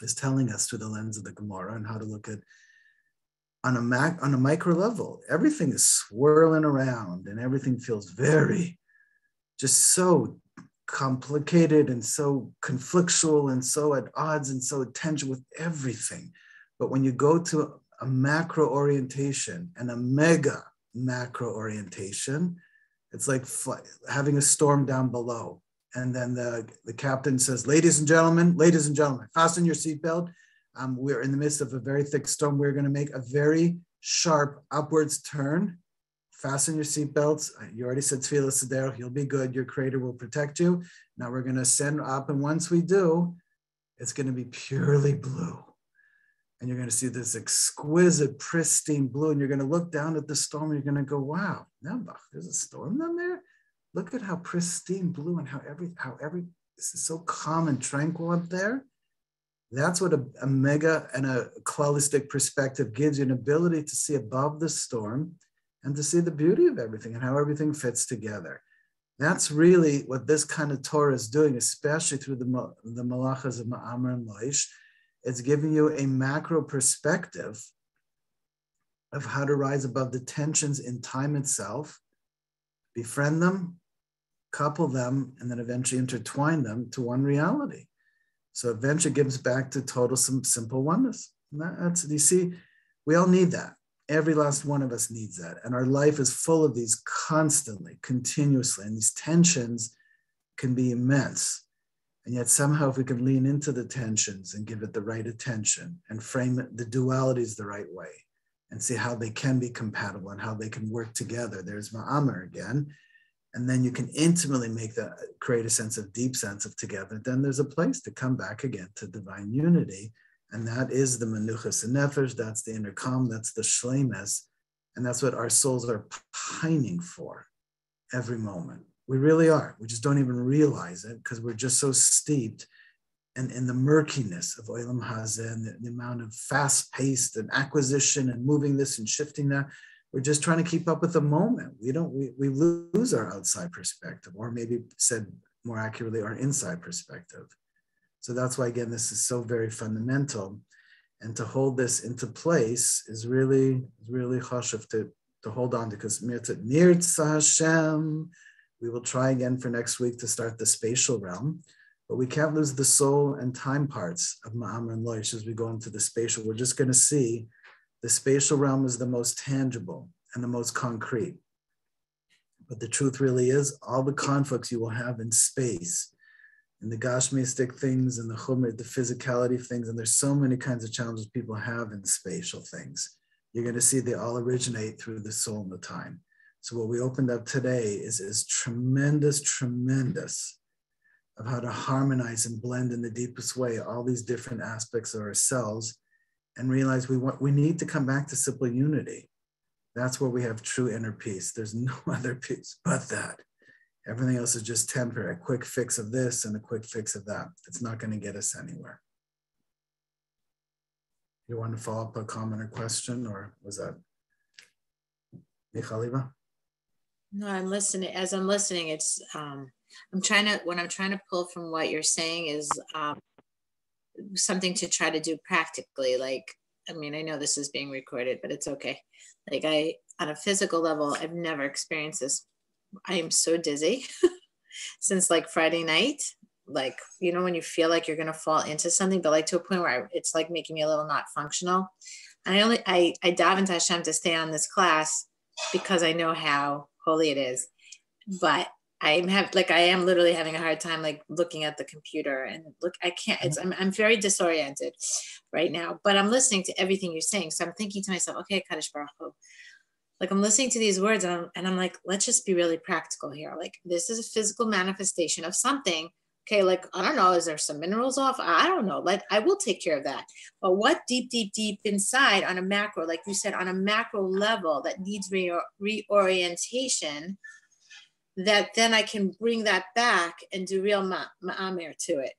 is telling us through the lens of the Gemara, and how to look at on a micro level. Everything is swirling around and everything feels very, just so complicated and so conflictual and so at odds and so at tension with everything. But when you go to a macro orientation and a mega macro orientation, it's like having a storm down below. And then the captain says, ladies and gentlemen, fasten your seatbelt. We're in the midst of a very thick storm. We're going to make a very sharp upwards turn. Fasten your seatbelts. You already said Tefillah Seder. You'll be good. Your Creator will protect you. Now we're going to ascend up. And once we do, it's going to be purely blue. And you're going to see this exquisite, pristine blue. And you're going to look down at the storm. And you're going to go, wow, there's a storm down there. Look at how pristine blue and how every this is so calm and tranquil up there. That's what a mega and a holistic perspective gives you, an ability to see above the storm and to see the beauty of everything and how everything fits together. That's really what this kind of Torah is doing, especially through the Melachos of Ma'amar and Loish. It's giving you a macro perspective of how to rise above the tensions in time itself, befriend them, couple them, and then eventually intertwine them to one reality. So eventually gives back to total simple oneness. That's, you see, we all need that. Every last one of us needs that. And our life is full of these constantly, continuously, and these tensions can be immense. And yet somehow if we can lean into the tensions and give it the right attention and frame it, the dualities the right way and see how they can be compatible and how they can work together. There's Ma'amar again. And then you can intimately create a deep sense of together. Then there's a place to come back again to divine unity. And that is the Menuchas and Nefesh, that's the inner calm, that's the Shleimus. And that's what our souls are pining for every moment. We really are. We just don't even realize it because we're just so steeped in the murkiness of Olam Hazeh and the amount of fast-paced and acquisition and moving this and shifting that. We're just trying to keep up with the moment. We lose our outside perspective, or maybe said more accurately, our inside perspective. So that's why, again, this is so very fundamental. And to hold this into place is really chashuv to hold on to, because Mirza Hashem, we will try again for next week to start the spatial realm, but we can't lose the soul and time parts of Ma'amar and Loish as we go into the spatial. We're just going to see the spatial realm is the most tangible and the most concrete. But the truth really is all the conflicts you will have in space, in the gashmistic things and the chumr, the physicality of things, and there's so many kinds of challenges people have in spatial things. You're going to see they all originate through the soul and the time. So what we opened up today is tremendous of how to harmonize and blend in the deepest way all these different aspects of ourselves, and realize we need to come back to simple unity. That's where we have true inner peace. There's no other peace but that. Everything else is just temporary, a quick fix of this and a quick fix of that. It's not going to get us anywhere. You want to follow up a comment or question, or was that Michaliva? No, I'm listening. As I'm listening, it's what I'm trying to pull from what you're saying is something to try to do practically. Like, I mean, I know this is being recorded, but it's okay. Like on a physical level, I've never experienced this. I am so dizzy since like Friday night. Like, you know, when you feel like you're going to fall into something, but like to a point where it's like making me a little not functional. And I dive into Hashem to stay on this class because I know how holy it is. But I am literally having a hard time like looking at the computer and I can't, I'm very disoriented right now, but I'm listening to everything you're saying. So I'm thinking to myself, okay, Kadosh Baruch Hu, like I'm listening to these words and I'm like, let's just be really practical here. Like this is a physical manifestation of something. Okay, like, I don't know, is there some minerals off? I don't know, like I will take care of that. But what deep inside on a macro, like you said, on a macro level that needs reorientation, that then I can bring that back and do real ma'amir to it.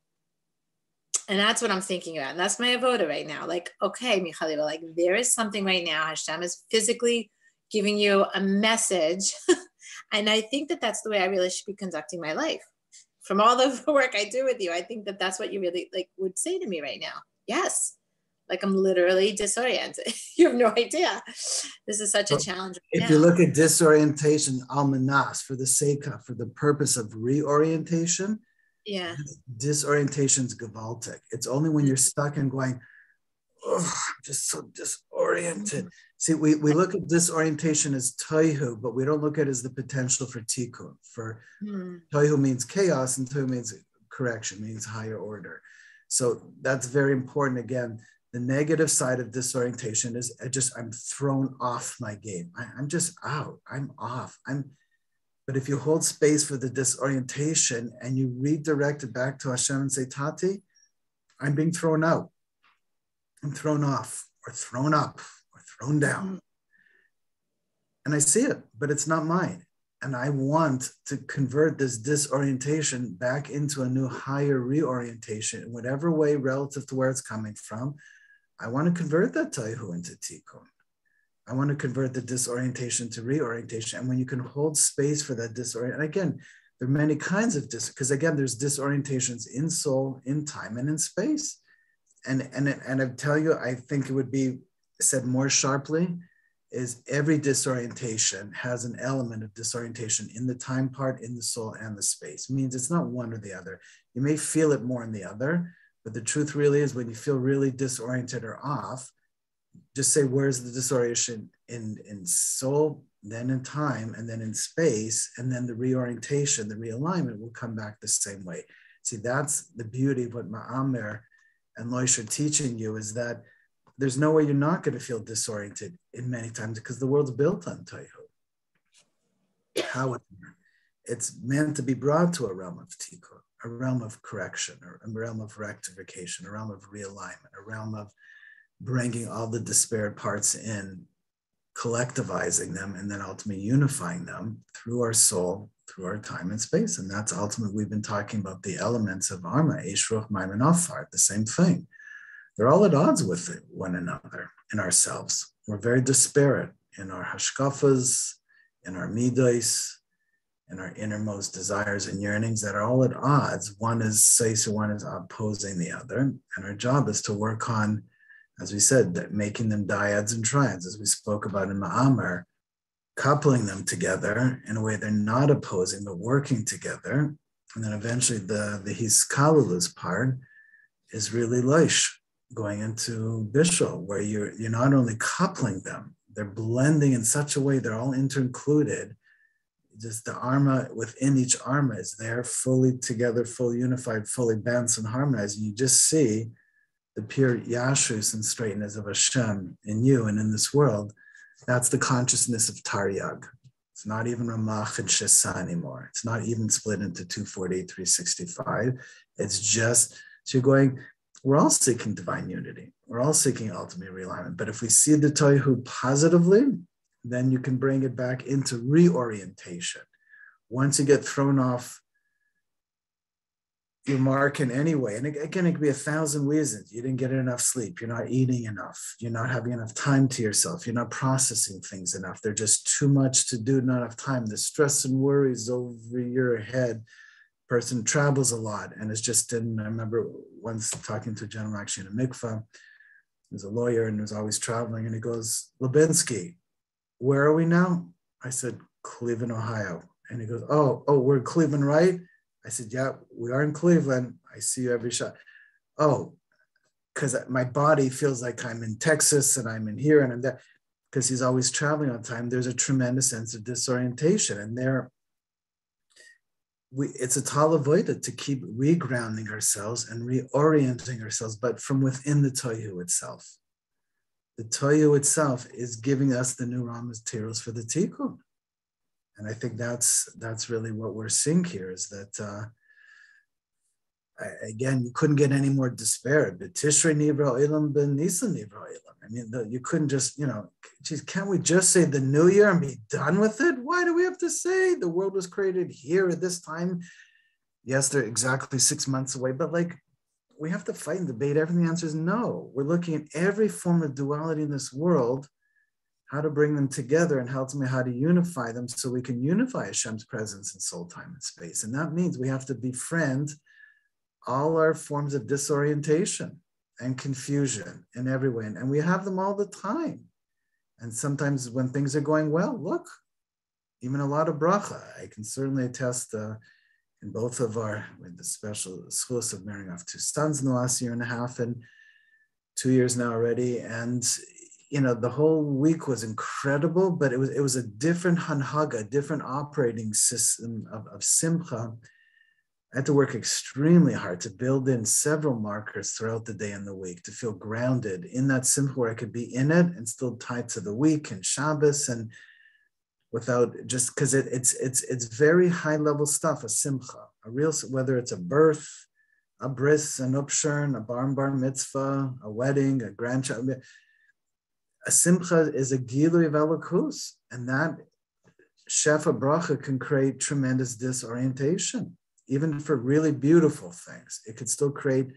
And that's what I'm thinking about. And that's my avoda right now. Like, okay, Michaliva, like there is something right now, Hashem is physically giving you a message. And I think that that's the way I really should be conducting my life. From all the work I do with you, I think that that's what you really like would say to me right now. Yes. Like I'm literally disoriented. You have no idea. This is such a challenge. If you look at disorientation, almanas, for the purpose of reorientation, yeah, disorientation is gewaltig. It's only when you're stuck and going, oh, I'm just so disoriented. See, we look at disorientation as toihu, but we don't look at it as the potential for tikkun. For toihu means chaos, and toihu means correction, means higher order. So that's very important. Again, the negative side of disorientation is I'm thrown off my game. I'm just out. I'm off. But if you hold space for the disorientation and you redirect it back to Hashem and say, Tati, I'm being thrown out. I'm thrown off, or thrown up, or thrown down. And I see it, but it's not mine. And I want to convert this disorientation back into a new higher reorientation in whatever way relative to where it's coming from. I want to convert that taihu into tikkun. I want to convert the disorientation to reorientation. And when you can hold space for that disorientation, and again, there are many kinds of because again, there's disorientations in soul, in time, and in space. And I tell you, I think it would be said more sharply, is every disorientation has an element of disorientation in the time part, in the soul, and the space. It means it's not one or the other. You may feel it more in the other, but the truth really is when you feel really disoriented or off, just say, where's the disorientation in soul, then in time, and then in space, and then the reorientation, the realignment will come back the same way. See, that's the beauty of what Ma'amer and Loish are teaching you, is that there's no way you're not going to feel disoriented in many times because the world's built on Taihu. However, it's meant to be brought to a realm of tikkun, a realm of correction, or a realm of rectification, a realm of realignment, a realm of bringing all the disparate parts in, collectivizing them, and then ultimately unifying them through our soul, through our time and space. And that's ultimately, we've been talking about the elements of Arma, Eish, Ruach, Maim, and Afar, the same thing. They're all at odds with one another in ourselves. We're very disparate in our hashkafas, in our midos, in our innermost desires and yearnings that are all at odds. One is seis, one is opposing the other. And our job is to work on, as we said, that making them dyads and triads, as we spoke about in Ma'amar, coupling them together in a way they're not opposing, but working together. And then eventually the hiskalulus part is really Loish, going into Bishul, where you're not only coupling them, they're blending in such a way they're all inter-included. Just the Arma within each Arma is there, fully together, fully unified, fully balanced and harmonized. And you just see the pure Yashrus and straightness of Hashem in you and in this world. That's the consciousness of Taryag. It's not even Ramach and Shesa anymore. It's not even split into 248, 365. It's just, so you're going, we're all seeking divine unity. We're all seeking ultimate realignment. But if we see the Toihu positively, then you can bring it back into reorientation. Once you get thrown off your mark in any way, and again, it could be 1,000 reasons. You didn't get enough sleep. You're not eating enough. You're not having enough time to yourself. You're not processing things enough. There's just too much to do, not enough time. The stress and worries over your head. Person travels a lot and it's just didn't. I remember once talking to a gentleman actually in a mikvah. He was a lawyer and was always traveling, and he goes, Labinsky, where are we now? I said, Cleveland, Ohio. And he goes, oh, we're in Cleveland, right? I said, yeah, we are in Cleveland. I see you every shot. Oh, because my body feels like I'm in Texas and I'm in here and I'm there. Because he's always traveling on time. There's a tremendous sense of disorientation, and it's a tal avoida to keep regrounding ourselves and reorienting ourselves, but from within the Toihu itself. The Toihu itself is giving us the new raw materials for the Tikkun. And I think that's really what we're seeing here, is that, again, you couldn't get any more disparate. But Tishrei Nivra Olam ben Nisan Nivra Olam. I mean, you couldn't just, geez, can't we just say the new year and be done with it? Why do we have to say the world was created here at this time? Yes, they're exactly 6 months away, but we have to fight and debate everything. The answer is no. We're looking at every form of duality in this world, how to bring them together, and how to unify them so we can unify Hashem's presence in soul, time, and space. And that means we have to befriend all our forms of disorientation and confusion in every way. And we have them all the time. And sometimes when things are going well, look, even a lot of bracha. I can certainly attest in both of with the special schus of marrying off 2 sons in the last year and a half and 2 years now already. And, the whole week was incredible, but it was a different hanhaga, a different operating system of simcha. I had to work extremely hard to build in several markers throughout the day and the week to feel grounded in that simcha, where I could be in it and still tied to the week and Shabbos, and without, just because it's very high level stuff, a simcha, a real, whether it's a birth, a bris, an upshurn, a bar mitzvah, a wedding, a grandchild. A simcha is a gilui of elokus, and that Shefa Bracha can create tremendous disorientation, even for really beautiful things. It could still create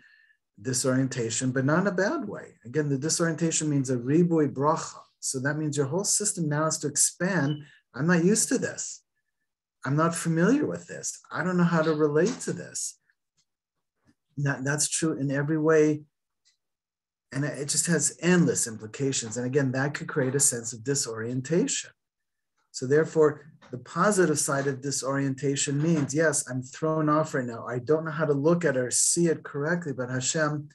disorientation, but not in a bad way. Again, the disorientation means a ribui bracha. So that means your whole system now has to expand. I'm not used to this. I'm not familiar with this. I don't know how to relate to this. That's true in every way. And it just has endless implications. And again, that could create a sense of disorientation. So therefore, the positive side of disorientation means, yes, I'm thrown off right now. I don't know how to look at it or see it correctly, but Hashem,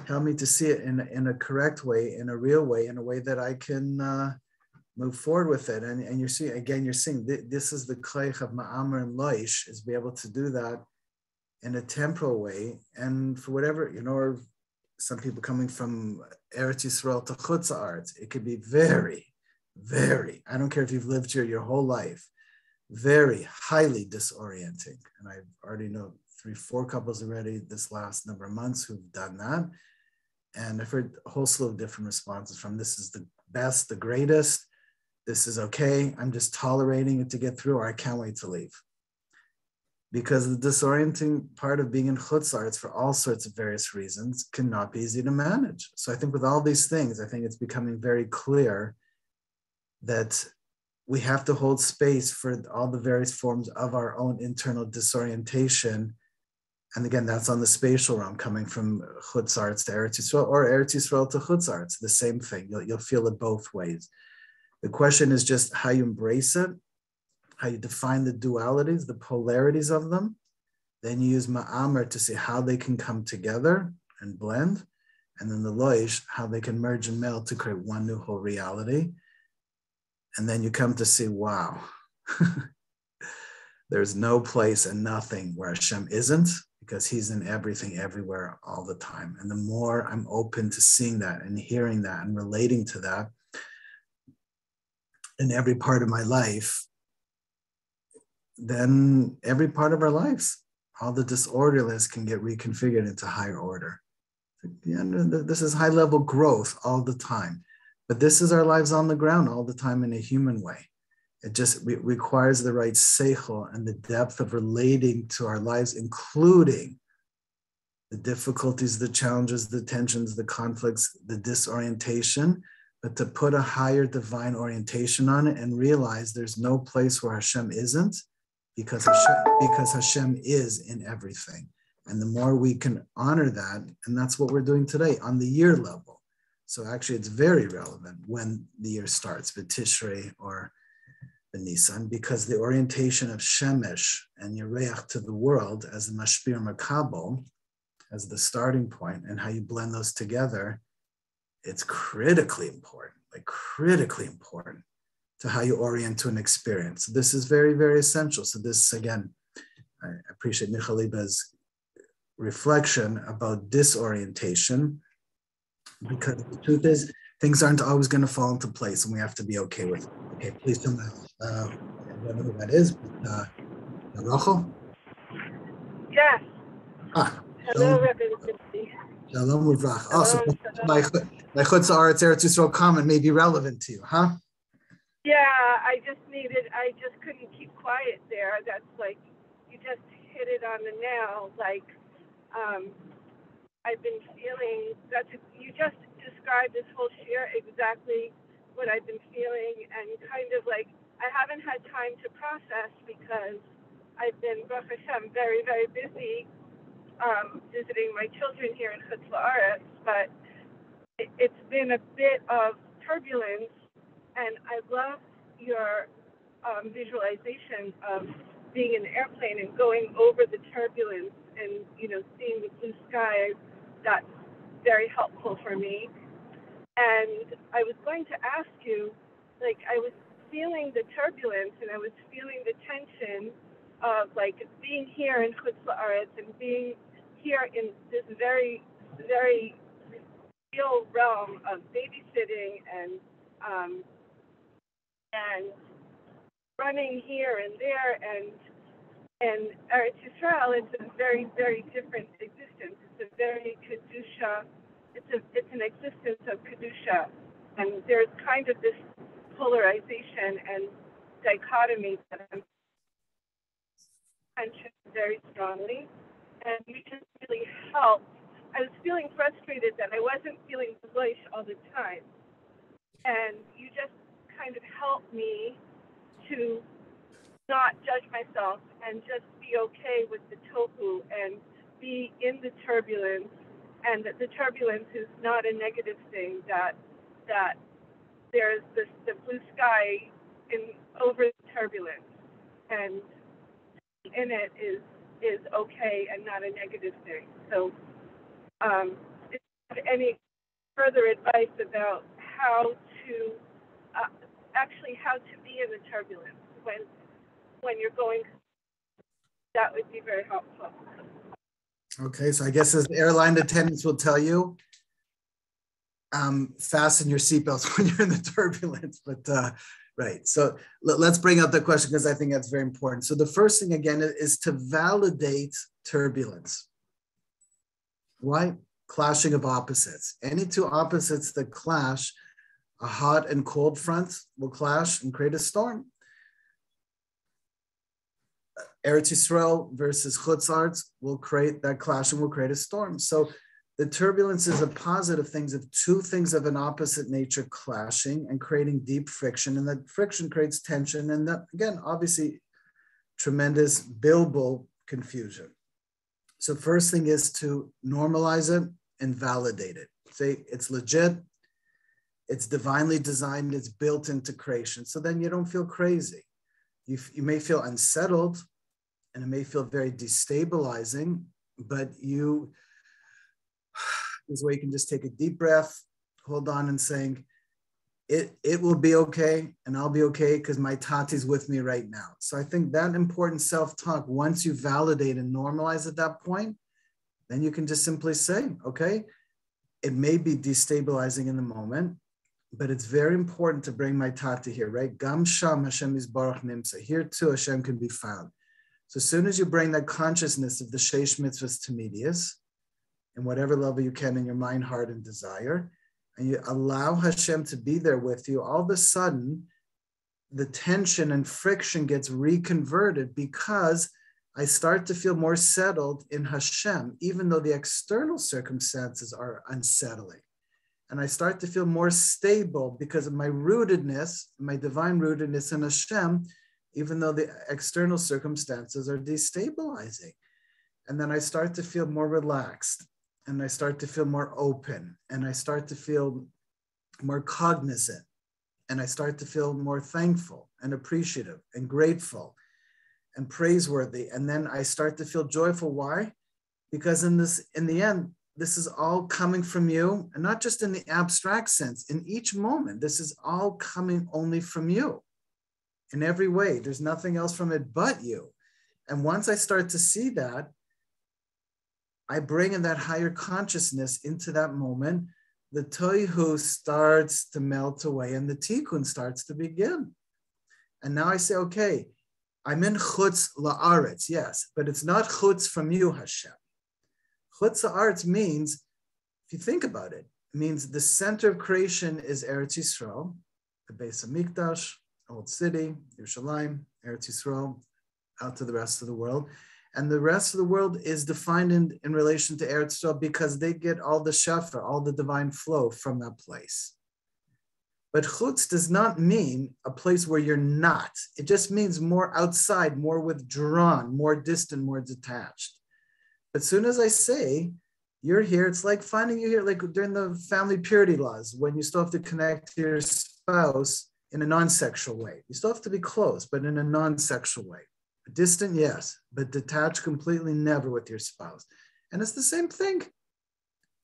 help me to see it in a correct way, in a real way, in a way that I can move forward with it. And you're seeing, again, you're seeing this is the kleich of ma'amar and loish, is be able to do that in a temporal way. And for whatever, or some people coming from Eretz Yisrael to Chutz Haaretz, it could be very, very, I don't care if you've lived here your whole life, very highly disorienting. And I already know 3-4 couples already this last number of months who've done that. And I've heard a whole slew of different responses from this is the best, the greatest, this is okay, I'm just tolerating it to get through, or I can't wait to leave. Because the disorienting part of being in Chutz Haaretz for all sorts of various reasons cannot be easy to manage. So I think with all these things, I think it's becoming very clear that we have to hold space for all the various forms of our own internal disorientation. And again, that's on the spatial realm, coming from Chutz Haaretz to Eretz Yisrael, or Eretz Yisrael to Chutz Haaretz, the same thing. You'll feel it both ways. The question is just how you embrace it, how you define the dualities, the polarities of them. Then you use ma'amar to see how they can come together and blend. And then the loish, how they can merge and meld to create one new whole reality. And then you come to see, wow, there's no place and nothing where Hashem isn't, because he's in everything, everywhere, all the time. And the more I'm open to seeing that and hearing that and relating to that in every part of my life, then every part of our lives, all the disorderliness can get reconfigured into higher order. This is high level growth all the time, but this is our lives on the ground all the time in a human way. It just requires the right seichel and the depth of relating to our lives, including the difficulties, the challenges, the tensions, the conflicts, the disorientation, but to put a higher divine orientation on it and realize there's no place where Hashem isn't, because Hashem is in everything. And the more we can honor that, and that's what we're doing today on the year level. So actually it's very relevant when the year starts, the Tishrei or the Nisan, because the orientation of Shemesh and Yereach to the world as the Mashpir Makabel, as the starting point, and how you blend those together, it's critically important to how you orient to an experience. So this is very, very essential. So this, again, I appreciate Michaliba's reflection about disorientation, because the truth is, things aren't always going to fall into place, and we have to be okay with it. Okay, please don't I don't know who that is, but Rachel? Yes. Hello, Rabbi. Shalom Uvrach. Also, my Chutz Haaretz Eretz Yisrael comment may be relevant to you, huh? Yeah, I just couldn't keep quiet there. That's like, you just hit it on the nail. Like, I've been feeling, you just described this whole share exactly what I've been feeling, and kind of like, I haven't had time to process because I've been, Baruch Hashem, very, very busy visiting my children here in Chutz Haaretz, but it's been a bit of turbulence, and I love your visualization of being in an airplane and going over the turbulence and, seeing the blue sky. That's very helpful for me. And I was going to ask you, like, I was feeling the turbulence and I was feeling the tension of, like, being here in Chutz Haaretz and being here in this very, very real realm of babysitting and running here and there, and Eretz Yisrael, it's a very, very different existence. It's a very kedusha. It's an existence of kedusha, and there's kind of this polarization, and dichotomy that I'm mentioned very strongly, and you just really helped. I was feeling frustrated that I wasn't feeling English all the time, and you just kind of helped me to not judge myself and just be okay with the tohu and be in the turbulence, and that the turbulence is not a negative thing, that there's the blue sky over the turbulence, and in it is okay and not a negative thing. So if you have any further advice about how to be in the turbulence when you're going, that would be very helpful. Okay, so I guess as airline attendants will tell you, fasten your seatbelts when you're in the turbulence. But right, so let's bring up the question because I think that's very important. So the first thing again is to validate turbulence. Why? Clashing of opposites. Any two opposites that clash, a hot and cold front will clash and create a storm. Eretz Yisrael versus Chutz La'aretz will create that clash and will create a storm. So the turbulence is a positive thing of two things of an opposite nature clashing and creating deep friction, and that friction creates tension, and that again, obviously, tremendous billable confusion. So first thing is to normalize it and validate it. Say it's legit, it's divinely designed, it's built into creation. So then you don't feel crazy. You may feel unsettled, and it may feel very destabilizing, but this way you can just take a deep breath, hold on, and saying, it will be okay, and I'll be okay because my Tati's with me right now. So I think that important self-talk, once you validate and normalize at that point, then you can just simply say, okay, it may be destabilizing in the moment, but it's very important to bring my Tati here, right? Gam Sham Hashem Yisbarach Nimsa. Here too, Hashem can be found. So as soon as you bring that consciousness of the Sheish Mitzvahs to Medias, in whatever level you can in your mind, heart, and desire, and you allow Hashem to be there with you, all of a sudden, the tension and friction gets reconverted because I start to feel more settled in Hashem, even though the external circumstances are unsettling. And I start to feel more stable because of my rootedness, my divine rootedness in Hashem, even though the external circumstances are destabilizing. And then I start to feel more relaxed, and I start to feel more open, and I start to feel more cognizant, and I start to feel more thankful and appreciative and grateful and praiseworthy. And then I start to feel joyful. Why? Because in the end, this is all coming from you, and not just in the abstract sense. In each moment, this is all coming only from you. In every way, there's nothing else from it but you. And once I start to see that, I bring in that higher consciousness into that moment, the toihu starts to melt away and the tikkun starts to begin. And now I say, okay, I'm in chutz la'aretz, yes, but it's not chutz from you, Hashem. Chutz la'aretz means, if you think about it, it means the center of creation is Eretz Yisrael, the Beis Hamikdash, Old City, Yerushalayim, Eretz Yisrael, out to the rest of the world. And the rest of the world is defined in relation to Eretz Yisrael because they get all the shafar, all the divine flow from that place. But chutz does not mean a place where you're not. It just means more outside, more withdrawn, more distant, more detached. But as soon as I say, you're here, it's like finding you here, like during the family purity laws, when you still have to connect to your spouse in a non-sexual way. You still have to be close, but in a non-sexual way. Distant, yes, but detached completely, never with your spouse. And it's the same thing.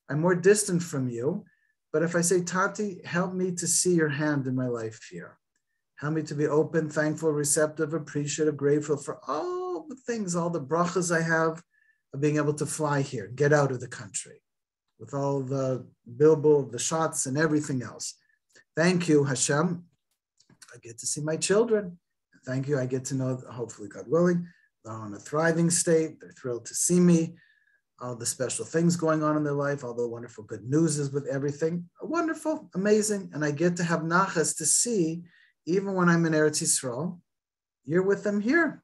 I'm more distant from you, but if I say, Tati, help me to see your hand in my life here. Help me to be open, thankful, receptive, appreciative, grateful for all the things, all the brachas I have of being able to fly here, get out of the country with all the bilbo, the shots and everything else. Thank you, Hashem. I get to see my children. Thank you. I get to know, hopefully, God willing, they're in a thriving state. They're thrilled to see me. All the special things going on in their life, all the wonderful good news is with everything. Wonderful, amazing. And I get to have nachas to see, even when I'm in Eretz Yisrael, you're with them here.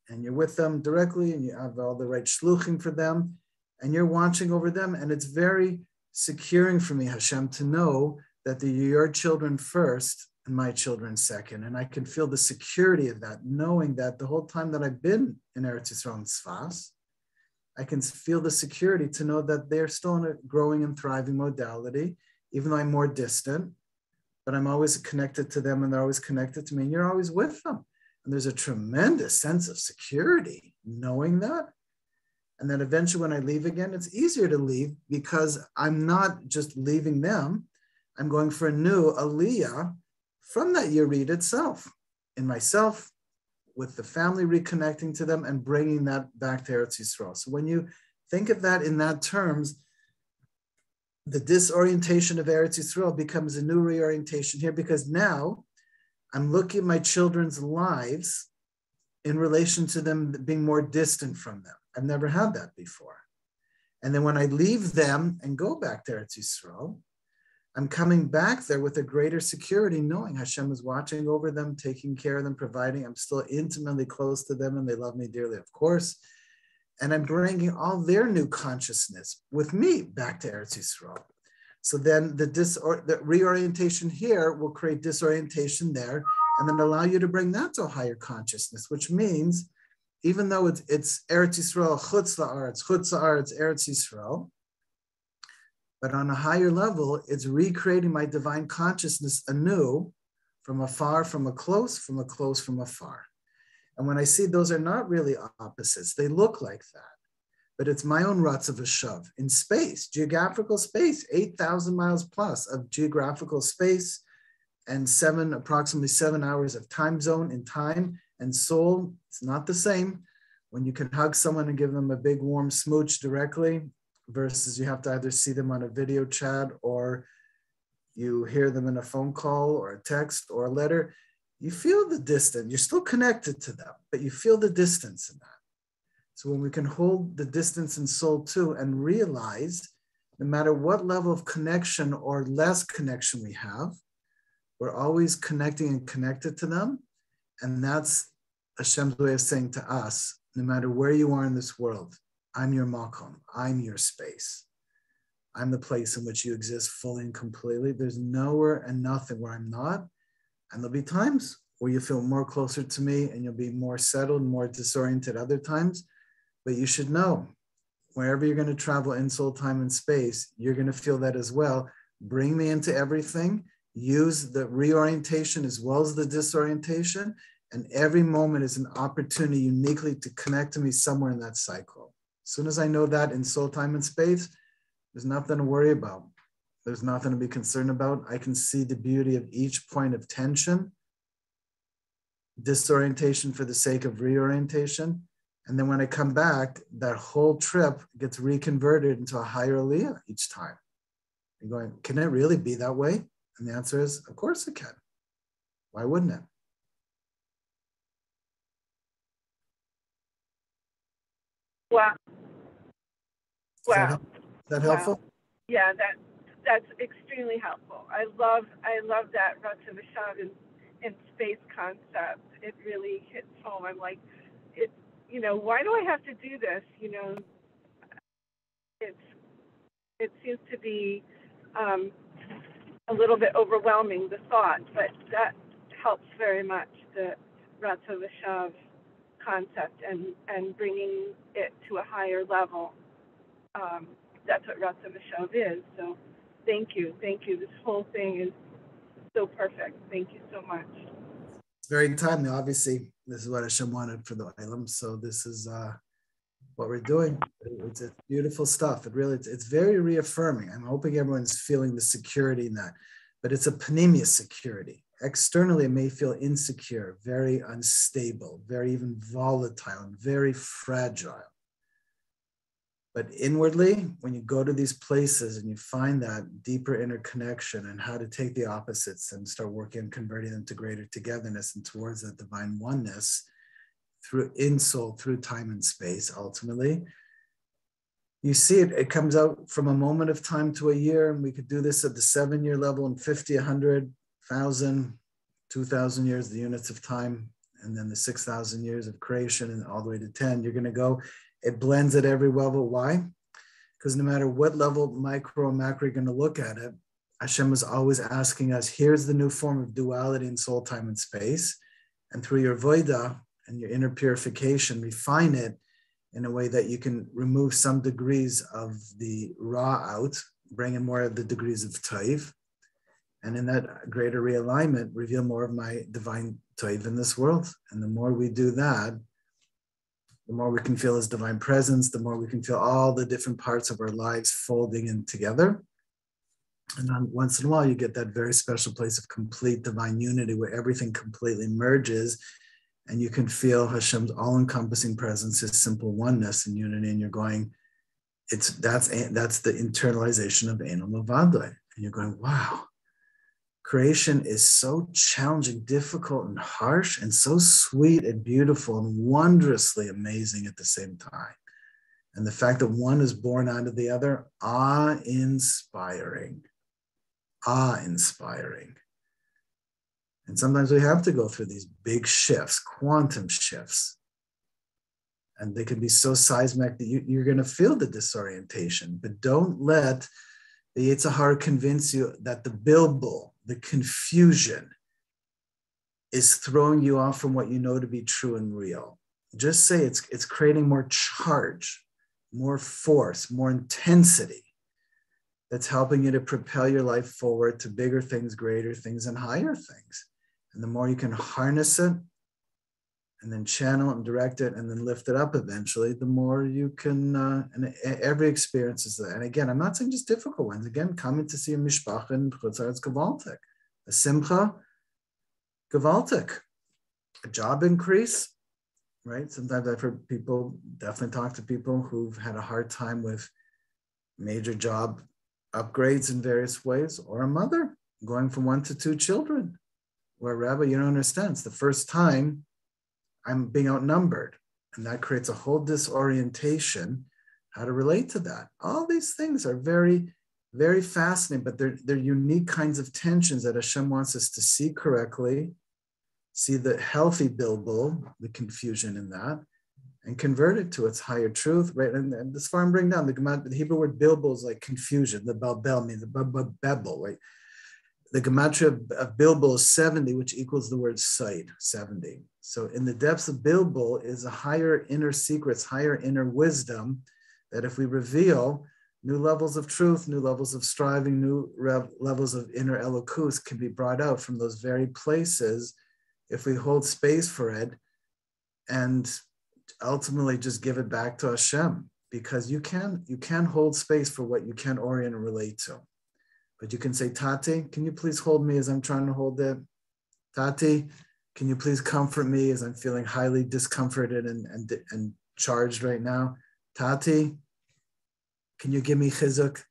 And you're with them directly, and you have all the right shluchim for them, and you're watching over them. And it's very securing for me, Hashem, to know that they're your children first and my children second. And I can feel the security of that, knowing that the whole time that I've been in Eretz Yisrael and Sfas, I can feel the security to know that they're still in a growing and thriving modality, even though I'm more distant, but I'm always connected to them and they're always connected to me, and you're always with them. And there's a tremendous sense of security knowing that. And then eventually when I leave again, it's easier to leave because I'm not just leaving them. I'm going for a new aliyah from that Yerid itself, in myself, with the family, reconnecting to them and bringing that back to Eretz Yisrael. So when you think of that in that terms, the disorientation of Eretz Yisrael becomes a new reorientation here, because now I'm looking at my children's lives in relation to them being more distant from them. I've never had that before. And then when I leave them and go back to Eretz Yisrael, I'm coming back there with a greater security, knowing Hashem is watching over them, taking care of them, providing. I'm still intimately close to them and they love me dearly, of course. And I'm bringing all their new consciousness with me back to Eretz Yisrael. So then the reorientation here will create disorientation there, and then allow you to bring that to a higher consciousness, which means even though it's Eretz Yisrael, chutz la'aretz, Eretz Yisrael, but on a higher level, it's recreating my divine consciousness anew, from afar, from a close, from afar. And when I see those are not really opposites, they look like that. But it's my own ruts of a shav in space, geographical space, 8,000 miles plus of geographical space, and approximately 7 hours of time zone in time and soul. It's not the same when you can hug someone and give them a big warm smooch directly versus you have to either see them on a video chat or you hear them in a phone call or a text or a letter. You feel the distance. You're still connected to them, but you feel the distance in that. So when we can hold the distance in soul too and realize no matter what level of connection or less connection we have, we're always connecting and connected to them. And that's Hashem's way of saying to us, no matter where you are in this world, I'm your makom, I'm your space. I'm the place in which you exist fully and completely. There's nowhere and nothing where I'm not. And there'll be times where you feel more closer to me and you'll be more settled, more disoriented other times. But you should know, wherever you're going to travel in soul, time, and space, you're going to feel that as well. Bring me into everything. Use the reorientation as well as the disorientation. And every moment is an opportunity uniquely to connect to me somewhere in that cycle. As soon as I know that in soul, time, and space, there's nothing to worry about. There's nothing to be concerned about. I can see the beauty of each point of tension, disorientation for the sake of reorientation. And then when I come back, that whole trip gets reconverted into a higher aliyah each time. You're going, can it really be that way? And the answer is, of course it can. Why wouldn't it? Wow. Wow. Is that helpful? Wow. Yeah, that's extremely helpful. I love that Ratzav Hashav in space concept. It really hits home. I'm like, why do I have to do this? It seems to be a little bit overwhelming, the thought, but that helps very much, the Ratzav Hashav concept and bringing it to a higher level. That's what Ratzav Hashav is. So thank you. This whole thing is so perfect. Thank you so much. It's very timely. Obviously, this is what Hashem wanted for the Olam. So this is what we're doing. It's beautiful stuff. It's very reaffirming. I'm hoping everyone's feeling the security in that, but it's a panemius security. Externally, it may feel insecure, very unstable, very even volatile, and very fragile. But inwardly, when you go to these places and you find that deeper interconnection and how to take the opposites and start working on converting them to greater togetherness and towards that divine oneness through in-soul, through time and space, ultimately, you see it comes out from a moment of time to a year, and we could do this at the 7-year level in 50, 100, 1,000, 2,000 years, the units of time, and then the 6,000 years of creation and all the way to 10, you're going to go, it blends at every level. Why? Because no matter what level, micro or macro, you're going to look at it, Hashem is always asking us, here's the new form of duality in soul, time, and space. And through your voida and your inner purification, refine it in a way that you can remove some degrees of the raw out, bring in more of the degrees of taiv. And in that greater realignment, reveal more of my divine taiv in this world. And the more we do that, the more we can feel his divine presence, the more we can feel all the different parts of our lives folding in together. And then once in a while, you get that very special place of complete divine unity where everything completely merges and you can feel Hashem's all-encompassing presence, his simple oneness and unity. And you're going, that's the internalization of Ein Lavadai. And you're going, wow, creation is so challenging, difficult, and harsh, and so sweet and beautiful and wondrously amazing at the same time. And the fact that one is born out of the other, awe-inspiring. Awe-inspiring. And sometimes we have to go through these big shifts, quantum shifts. And they can be so seismic that you're going to feel the disorientation. But don't let the Yetzer Hara convince you that the bilbul, the confusion, is throwing you off from what you know to be true and real. Just say it's creating more charge, more force, more intensity that's helping you to propel your life forward to bigger things, greater things, and higher things. And the more you can harness it and then channel and direct it and then lift it up eventually, the more you can, and every experience is there. And again, I'm not saying just difficult ones. Again, coming to see a mishpacha in Chutz La'aretz gewaltig, a simcha gewaltig, a job increase, right? Sometimes I've heard people, definitely talk to people who've had a hard time with major job upgrades in various ways, or a mother going from 1 to 2 children, where Rabbi, you don't understand, it's the first time I'm being outnumbered. And that creates a whole disorientation, how to relate to that. All these things are very, very fascinating, but they're unique kinds of tensions that Hashem wants us to see correctly, see the healthy bilbul, the confusion in that, and convert it to its higher truth, right? And this far I'm bringing down the Hebrew word bilbul is like confusion. The balbel means bebel, right? The gematria of bilbul is 70, which equals the word sight, 70. So in the depths of bilbul is a higher inner secrets, higher inner wisdom, that if we reveal, new levels of truth, new levels of striving, new levels of inner elokus can be brought out from those very places if we hold space for it and ultimately just give it back to Hashem, because you can hold space for what you can orient and relate to. But you can say, Tati, can you please hold me as I'm trying to hold it? Tati, can you please comfort me as I'm feeling highly discomforted and charged right now? Tati, can you give me chizuk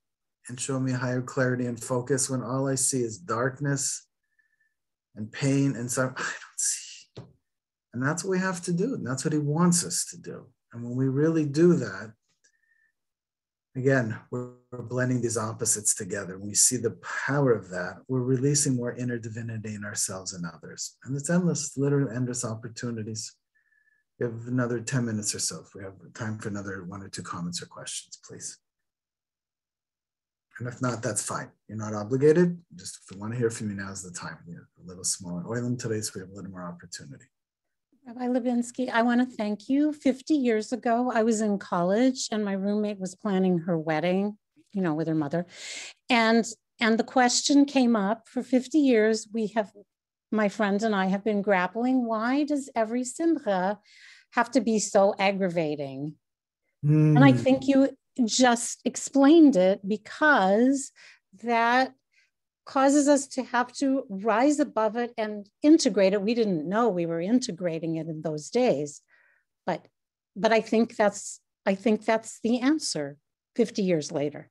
and show me higher clarity and focus when all I see is darkness and pain and sorrow? I don't see. And that's what we have to do. And that's what he wants us to do. And when we really do that, again, we're blending these opposites together. When we see the power of that, we're releasing more inner divinity in ourselves and others. And it's endless, literally endless opportunities. We have another 10 minutes or so. If we have time for another 1 or 2 comments or questions, please. And if not, that's fine. You're not obligated. Just if you want to hear from me, now is the time. We're a little smaller oilim today, so we have a little more opportunity. Rabbi Labinsky, I want to thank you. 50 years ago, I was in college and my roommate was planning her wedding, with her mother. And the question came up. For 50 years, my friends and I have been grappling. Why does every simcha have to be so aggravating? And I think you just explained it, because that causes us to have to rise above it and integrate it. We didn't know we were integrating it in those days, but I think that's the answer 50 years later.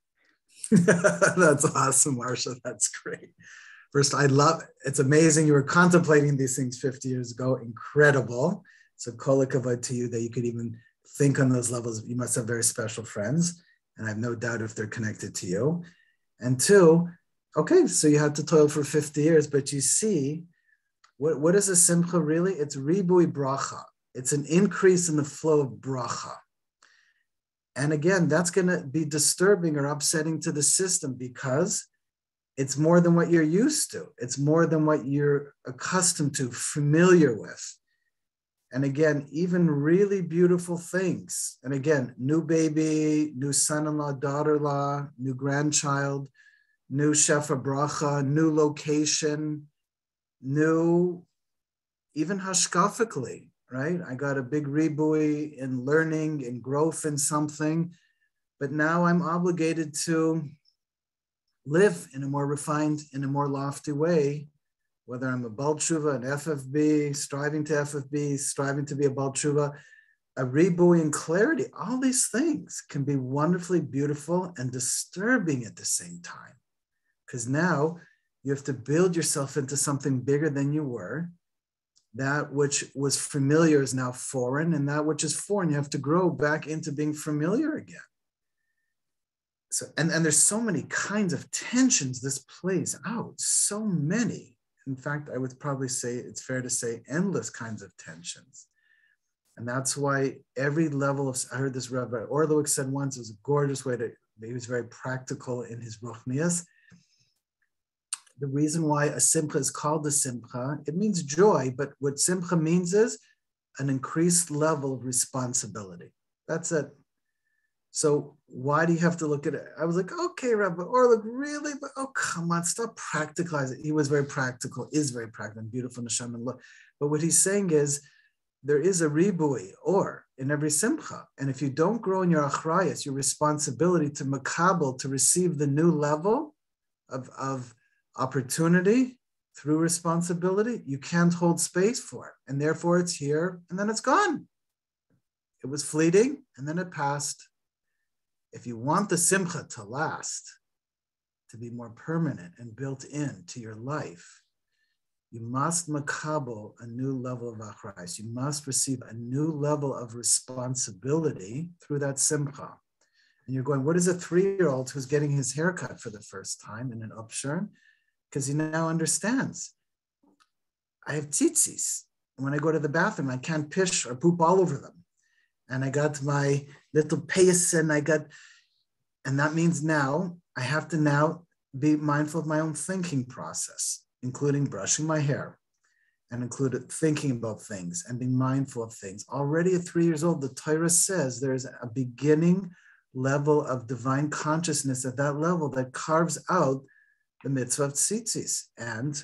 That's awesome, Marsha. That's great. First, it's amazing you were contemplating these things 50 years ago. Incredible. So kol hakavod to you that you could even think on those levels. You must have very special friends, and I have no doubt if they're connected to you. And 2, okay, so you had to toil for 50 years, but you see, What is a simcha really? It's ribui bracha. It's an increase in the flow of bracha. And again, that's going to be disturbing or upsetting to the system because it's more than what you're used to. It's more than what you're accustomed to, familiar with. And again, even really beautiful things. And again, new baby, new son-in-law, daughter-in-law, new grandchild, new shefa bracha, new location, new, even hashkafically, right? I got a big ribui in learning and growth in something, but now I'm obligated to live in a more refined, in a more lofty way, whether I'm a Baal Tshuva, an FFB, striving to FFB, striving to be a Baal Tshuva, a ribui in clarity. All these things can be wonderfully beautiful and disturbing at the same time, because now you have to build yourself into something bigger than you were. That which was familiar is now foreign, and that which is foreign, you have to grow back into being familiar again. So, and there's so many kinds of tensions this plays out, so many. In fact, I would probably say, it's fair to say, endless kinds of tensions. And that's why every level of, I heard this Rabbi Orlowick said once, it was a gorgeous way to, he was very practical in his ruchnias. The reason why a simcha is called a simcha, it means joy, but what simcha means is an increased level of responsibility. That's it. So why do you have to look at it? I was like, okay, Rabbi Orlowick, really? But oh, come on, stop practicalizing. He was very practical, is very practical, beautiful neshama and look. But what he's saying is, there is a ribui, or in every simcha. And if you don't grow in your achrayas, your responsibility to makabel, to receive the new level of opportunity through responsibility, you can't hold space for it. And therefore it's here and then it's gone. It was fleeting and then it passed. If you want the simcha to last, to be more permanent and built into your life, you must makabel a new level of achrayas. You must receive a new level of responsibility through that simcha. And you're going, what is a 3-year-old who's getting his haircut for the first time in an upshurn? Because he now understands. I have tzitzis. When I go to the bathroom, I can't pish or poop all over them. And I got my little payas and and that means now I have to now be mindful of my own thinking process, including brushing my hair and included thinking about things and being mindful of things. Already at 3 years old, the Torah says there's a beginning level of divine consciousness at that level that carves out the mitzvah of tzitzis. And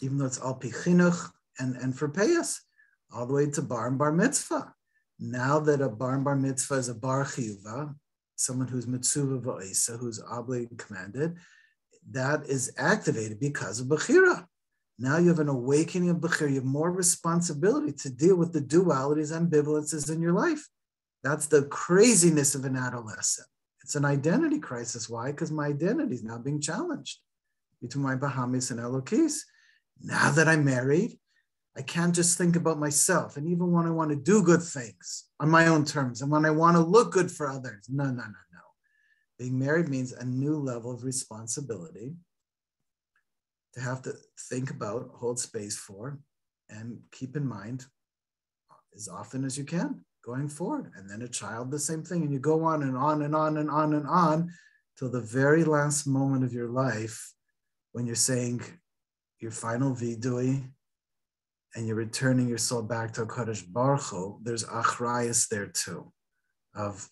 even though it's al pi chinuch and for payas, all the way to bar and bar mitzvah. Now that a bar and bar mitzvah is a bar chiyuva, someone who's mitzvah va'isa, who's obligated, commanded, that is activated because of bechira. Now you have an awakening of bechira. You have more responsibility to deal with the dualities and ambivalences in your life. That's the craziness of an adolescent. It's an identity crisis. Why? Because my identity is now being challenged between my Bahamis and Elokis. Now that I'm married, I can't just think about myself. And even when I want to do good things on my own terms and when I want to look good for others, no. Being married means a new level of responsibility to have to think about, hold space for, and keep in mind as often as you can going forward. And then a child, the same thing. And you go on and on and on and on and on till the very last moment of your life when you're saying your final vidui and you're returning your soul back to HaKadosh Baruch Hu. There's achrayas there too of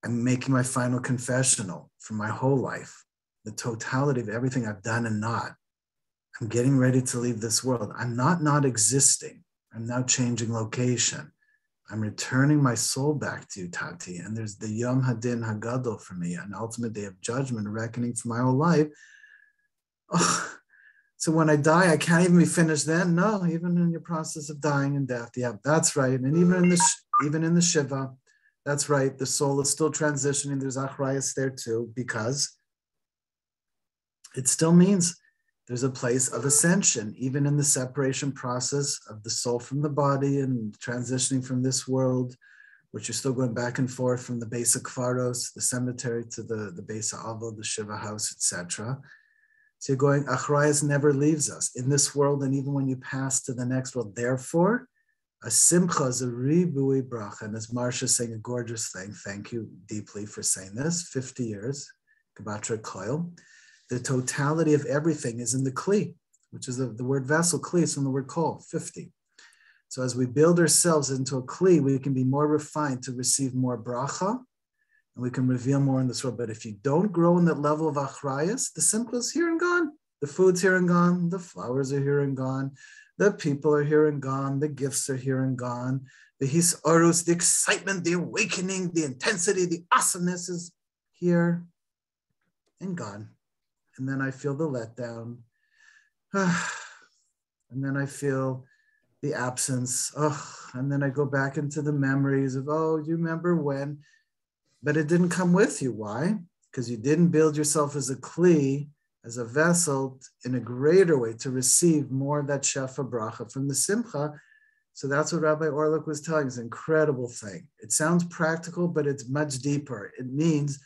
I'm making my final confessional for my whole life, the totality of everything I've done and not. I'm getting ready to leave this world. I'm not existing. I'm now changing location. I'm returning my soul back to you, Tati. And there's the Yom Hadin Hagadol for me, an ultimate day of judgment, a reckoning for my whole life. Oh, so when I die, I can't even be finished then. No, even in your process of dying and death. Yeah, that's right. And even in the Shiva, that's right. The soul is still transitioning. There's achrayas there too, because it still means there's a place of ascension, even in the separation process of the soul from the body and transitioning from this world, which you're still going back and forth from the basic kfaros, the cemetery, to the base of Avo, the Shiva house, etc. So you're going, Achrayas never leaves us in this world, and even when you pass to the next world. Therefore, a simcha is a ribui bracha. And as Marsha's saying a gorgeous thing, thank you deeply for saying this, 50 years, Gebatra Koil. The totality of everything is in the kli, which is the word vessel. Kli is from the word kol, 50. So as we build ourselves into a kli, we can be more refined to receive more bracha, and we can reveal more in this world. But if you don't grow in that level of achrayas, the simcha is here and gone. The food's here and gone. The flowers are here and gone. The people are here and gone. The gifts are here and gone. The hisarus, the excitement, the awakening, the intensity, the awesomeness is here and gone. And then I feel the letdown. And then I feel the absence. And then I go back into the memories of, you remember when? But it didn't come with you. Why? Because you didn't build yourself as a kli, as a vessel in a greater way to receive more of that shefa bracha from the simcha. So that's what Rabbi Orlik was telling us, an incredible thing. It sounds practical, but it's much deeper. It means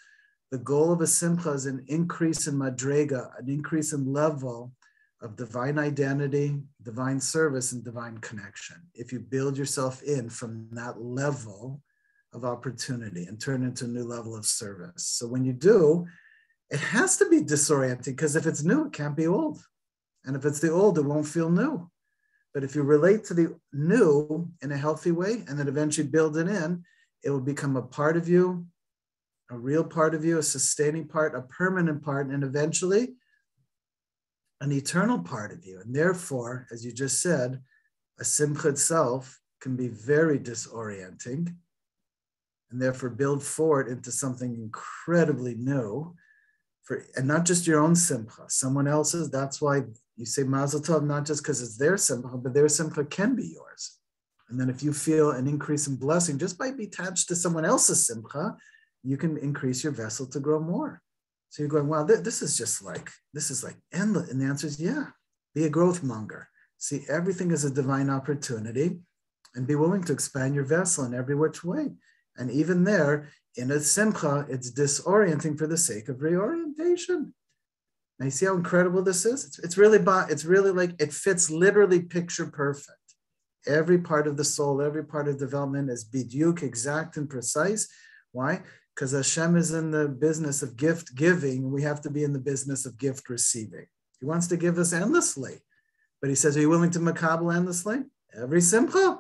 the goal of a simcha is an increase in madrega, an increase in level of divine identity, divine service, and divine connection. If you build yourself in from that level of opportunity and turn into a new level of service. So when you do, it has to be disorienting, because if it's new, it can't be old. And if it's the old, it won't feel new. But if you relate to the new in a healthy way and then eventually build it in, it will become a part of you, a real part of you, a sustaining part, a permanent part, and eventually an eternal part of you. And therefore, as you just said, a simcha itself can be very disorienting, and therefore build forward into something incredibly new, and not just your own simcha, someone else's. That's why you say mazel tov, not just because it's their simcha, but their simcha can be yours. And then if you feel an increase in blessing just by being attached to someone else's simcha, you can increase your vessel to grow more. So you're going, wow, this is like endless. And the answer is, yeah, be a growth monger. See everything as a divine opportunity and be willing to expand your vessel in every which way. And even there, in a simcha, it's disorienting for the sake of reorientation. Now you see how incredible this is? It's really like, it fits literally picture perfect. Every part of the soul, every part of development is bidyuk, exact and precise. Why? Because Hashem is in the business of gift giving. We have to be in the business of gift receiving. He wants to give us endlessly. But he says, are you willing to makabel endlessly? Every simcha.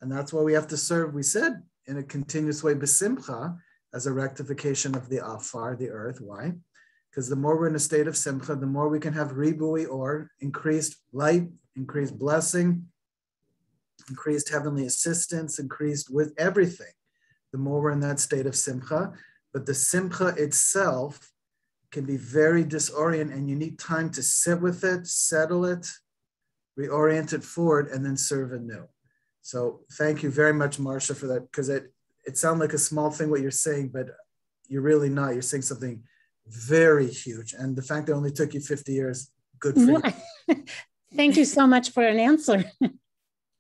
And that's why we have to serve, we said, in a continuous way, besimcha, as a rectification of the afar, the earth. Why? Because the more we're in a state of simcha, the more we can have ribui, or increased light, increased blessing, increased heavenly assistance, increased with everything. The more we're in that state of simcha. But the simcha itself can be very disorienting, and you need time to sit with it, settle it, reorient it forward, and then serve anew. So thank you very much, Marcia, for that, because it sounds like a small thing what you're saying, but you're really not. You're saying something very huge. And the fact that it only took you 50 years, good for you. Thank you so much for an answer.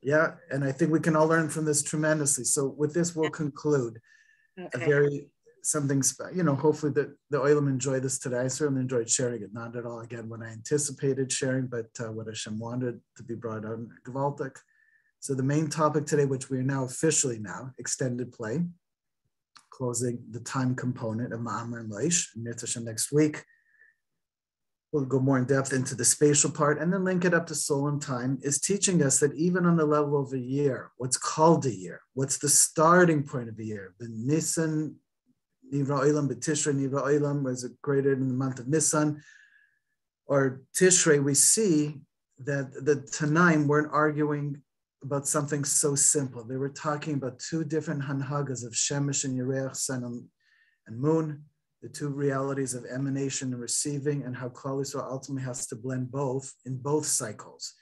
Yeah, and I think we can all learn from this tremendously. So with this, we'll conclude. Okay. Hopefully the Olam enjoyed this today. I certainly enjoyed sharing it. Not at all, again, what I anticipated sharing, but what Hashem wanted to be brought out. Gewaltig. So the main topic today, which we are now officially extended play, closing the time component of Ma'amar and Leish. Next week, we'll go more in depth into the spatial part and then link it up to soul and time, is teaching us that even on the level of a year, what's called a year, what's the starting point of a year? The Nisan, Nivra Olam, B'Tishrei, Nivra Olam was created in the month of Nisan, or Tishrei. We see that the Tanaim weren't arguing about something so simple. They were talking about two different hanhagas of Shemesh and Yereach, sun and moon, the two realities of emanation and receiving, and how Klal Yisrael ultimately has to blend both in both cycles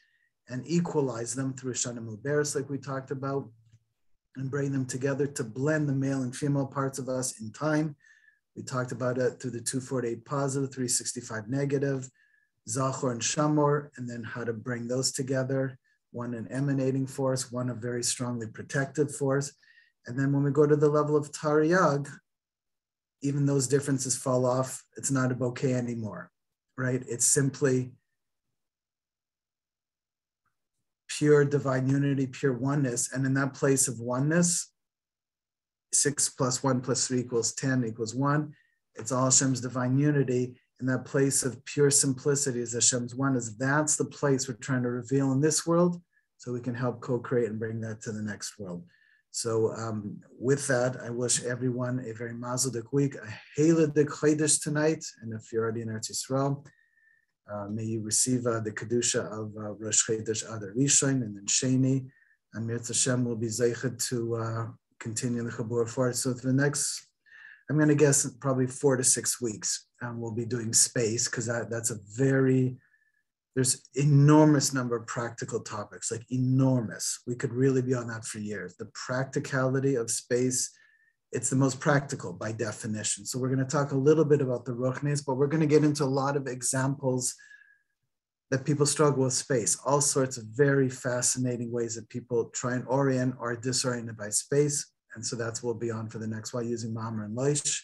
and equalize them through Shana Muberes, like we talked about, and bring them together to blend the male and female parts of us in time. We talked about it through the 248 positive, 365 negative, Zachor and Shamur, and then how to bring those together. One an emanating force, one a very strongly protective force. And then when we go to the level of Taryag, even those differences fall off. It's not a bouquet anymore. right? It's simply pure divine unity, pure oneness. And in that place of oneness, 6 + 1 + 3 = 10 = 1. It's all Hashem's divine unity. In that place of pure simplicity as Hashem's oneness, that's the place we're trying to reveal in this world, so we can help co-create and bring that to the next world. So with that, I wish everyone a very mazel dik week, a Heile dik Chodesh tonight. And if you're already in Eretz Yisrael, may you receive the Kedusha of Rosh Chodesh Adar Rishon and then Sheni. And Mirz Hashem will be zeichet to continue the Chabur forward. So for the next, I'm going to guess probably 4 to 6 weeks, we'll be doing space, because that's a very, there's enormous number of practical topics, like enormous. We could really be on that for years. The practicality of space, it's the most practical by definition. So we're going to talk a little bit about the Ruchnis, but we're going to get into a lot of examples that people struggle with space, all sorts of very fascinating ways that people try and orient or are disoriented by space. And so that's what we'll be on for the next while, using Ma'amar and Loish.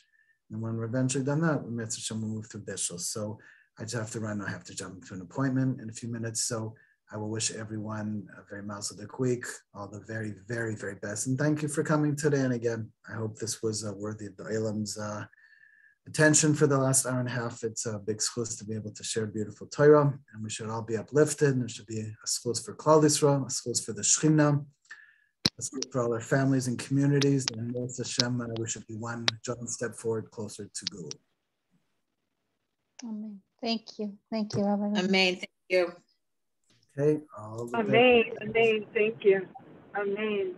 And when we're eventually done that, we'll move through Bishul. So I just have to run. I have to jump to an appointment in a few minutes. So I will wish everyone a very mazel dik week, all the very, very, very best. And thank you for coming today. And again, I hope this was worthy of the Elam's attention for the last hour and a half. It's a big schus to be able to share beautiful Torah, and we should all be uplifted. And there should be a schus for Klal Yisrael, a schus for the Shechina, a schus for all our families and communities. And Mirz Hashem, we should be one step forward closer to Gula. Amen. Thank you. Thank you, Rabbi. Amen. Thank you. Okay. Amen. Amen. Thank you. Amen.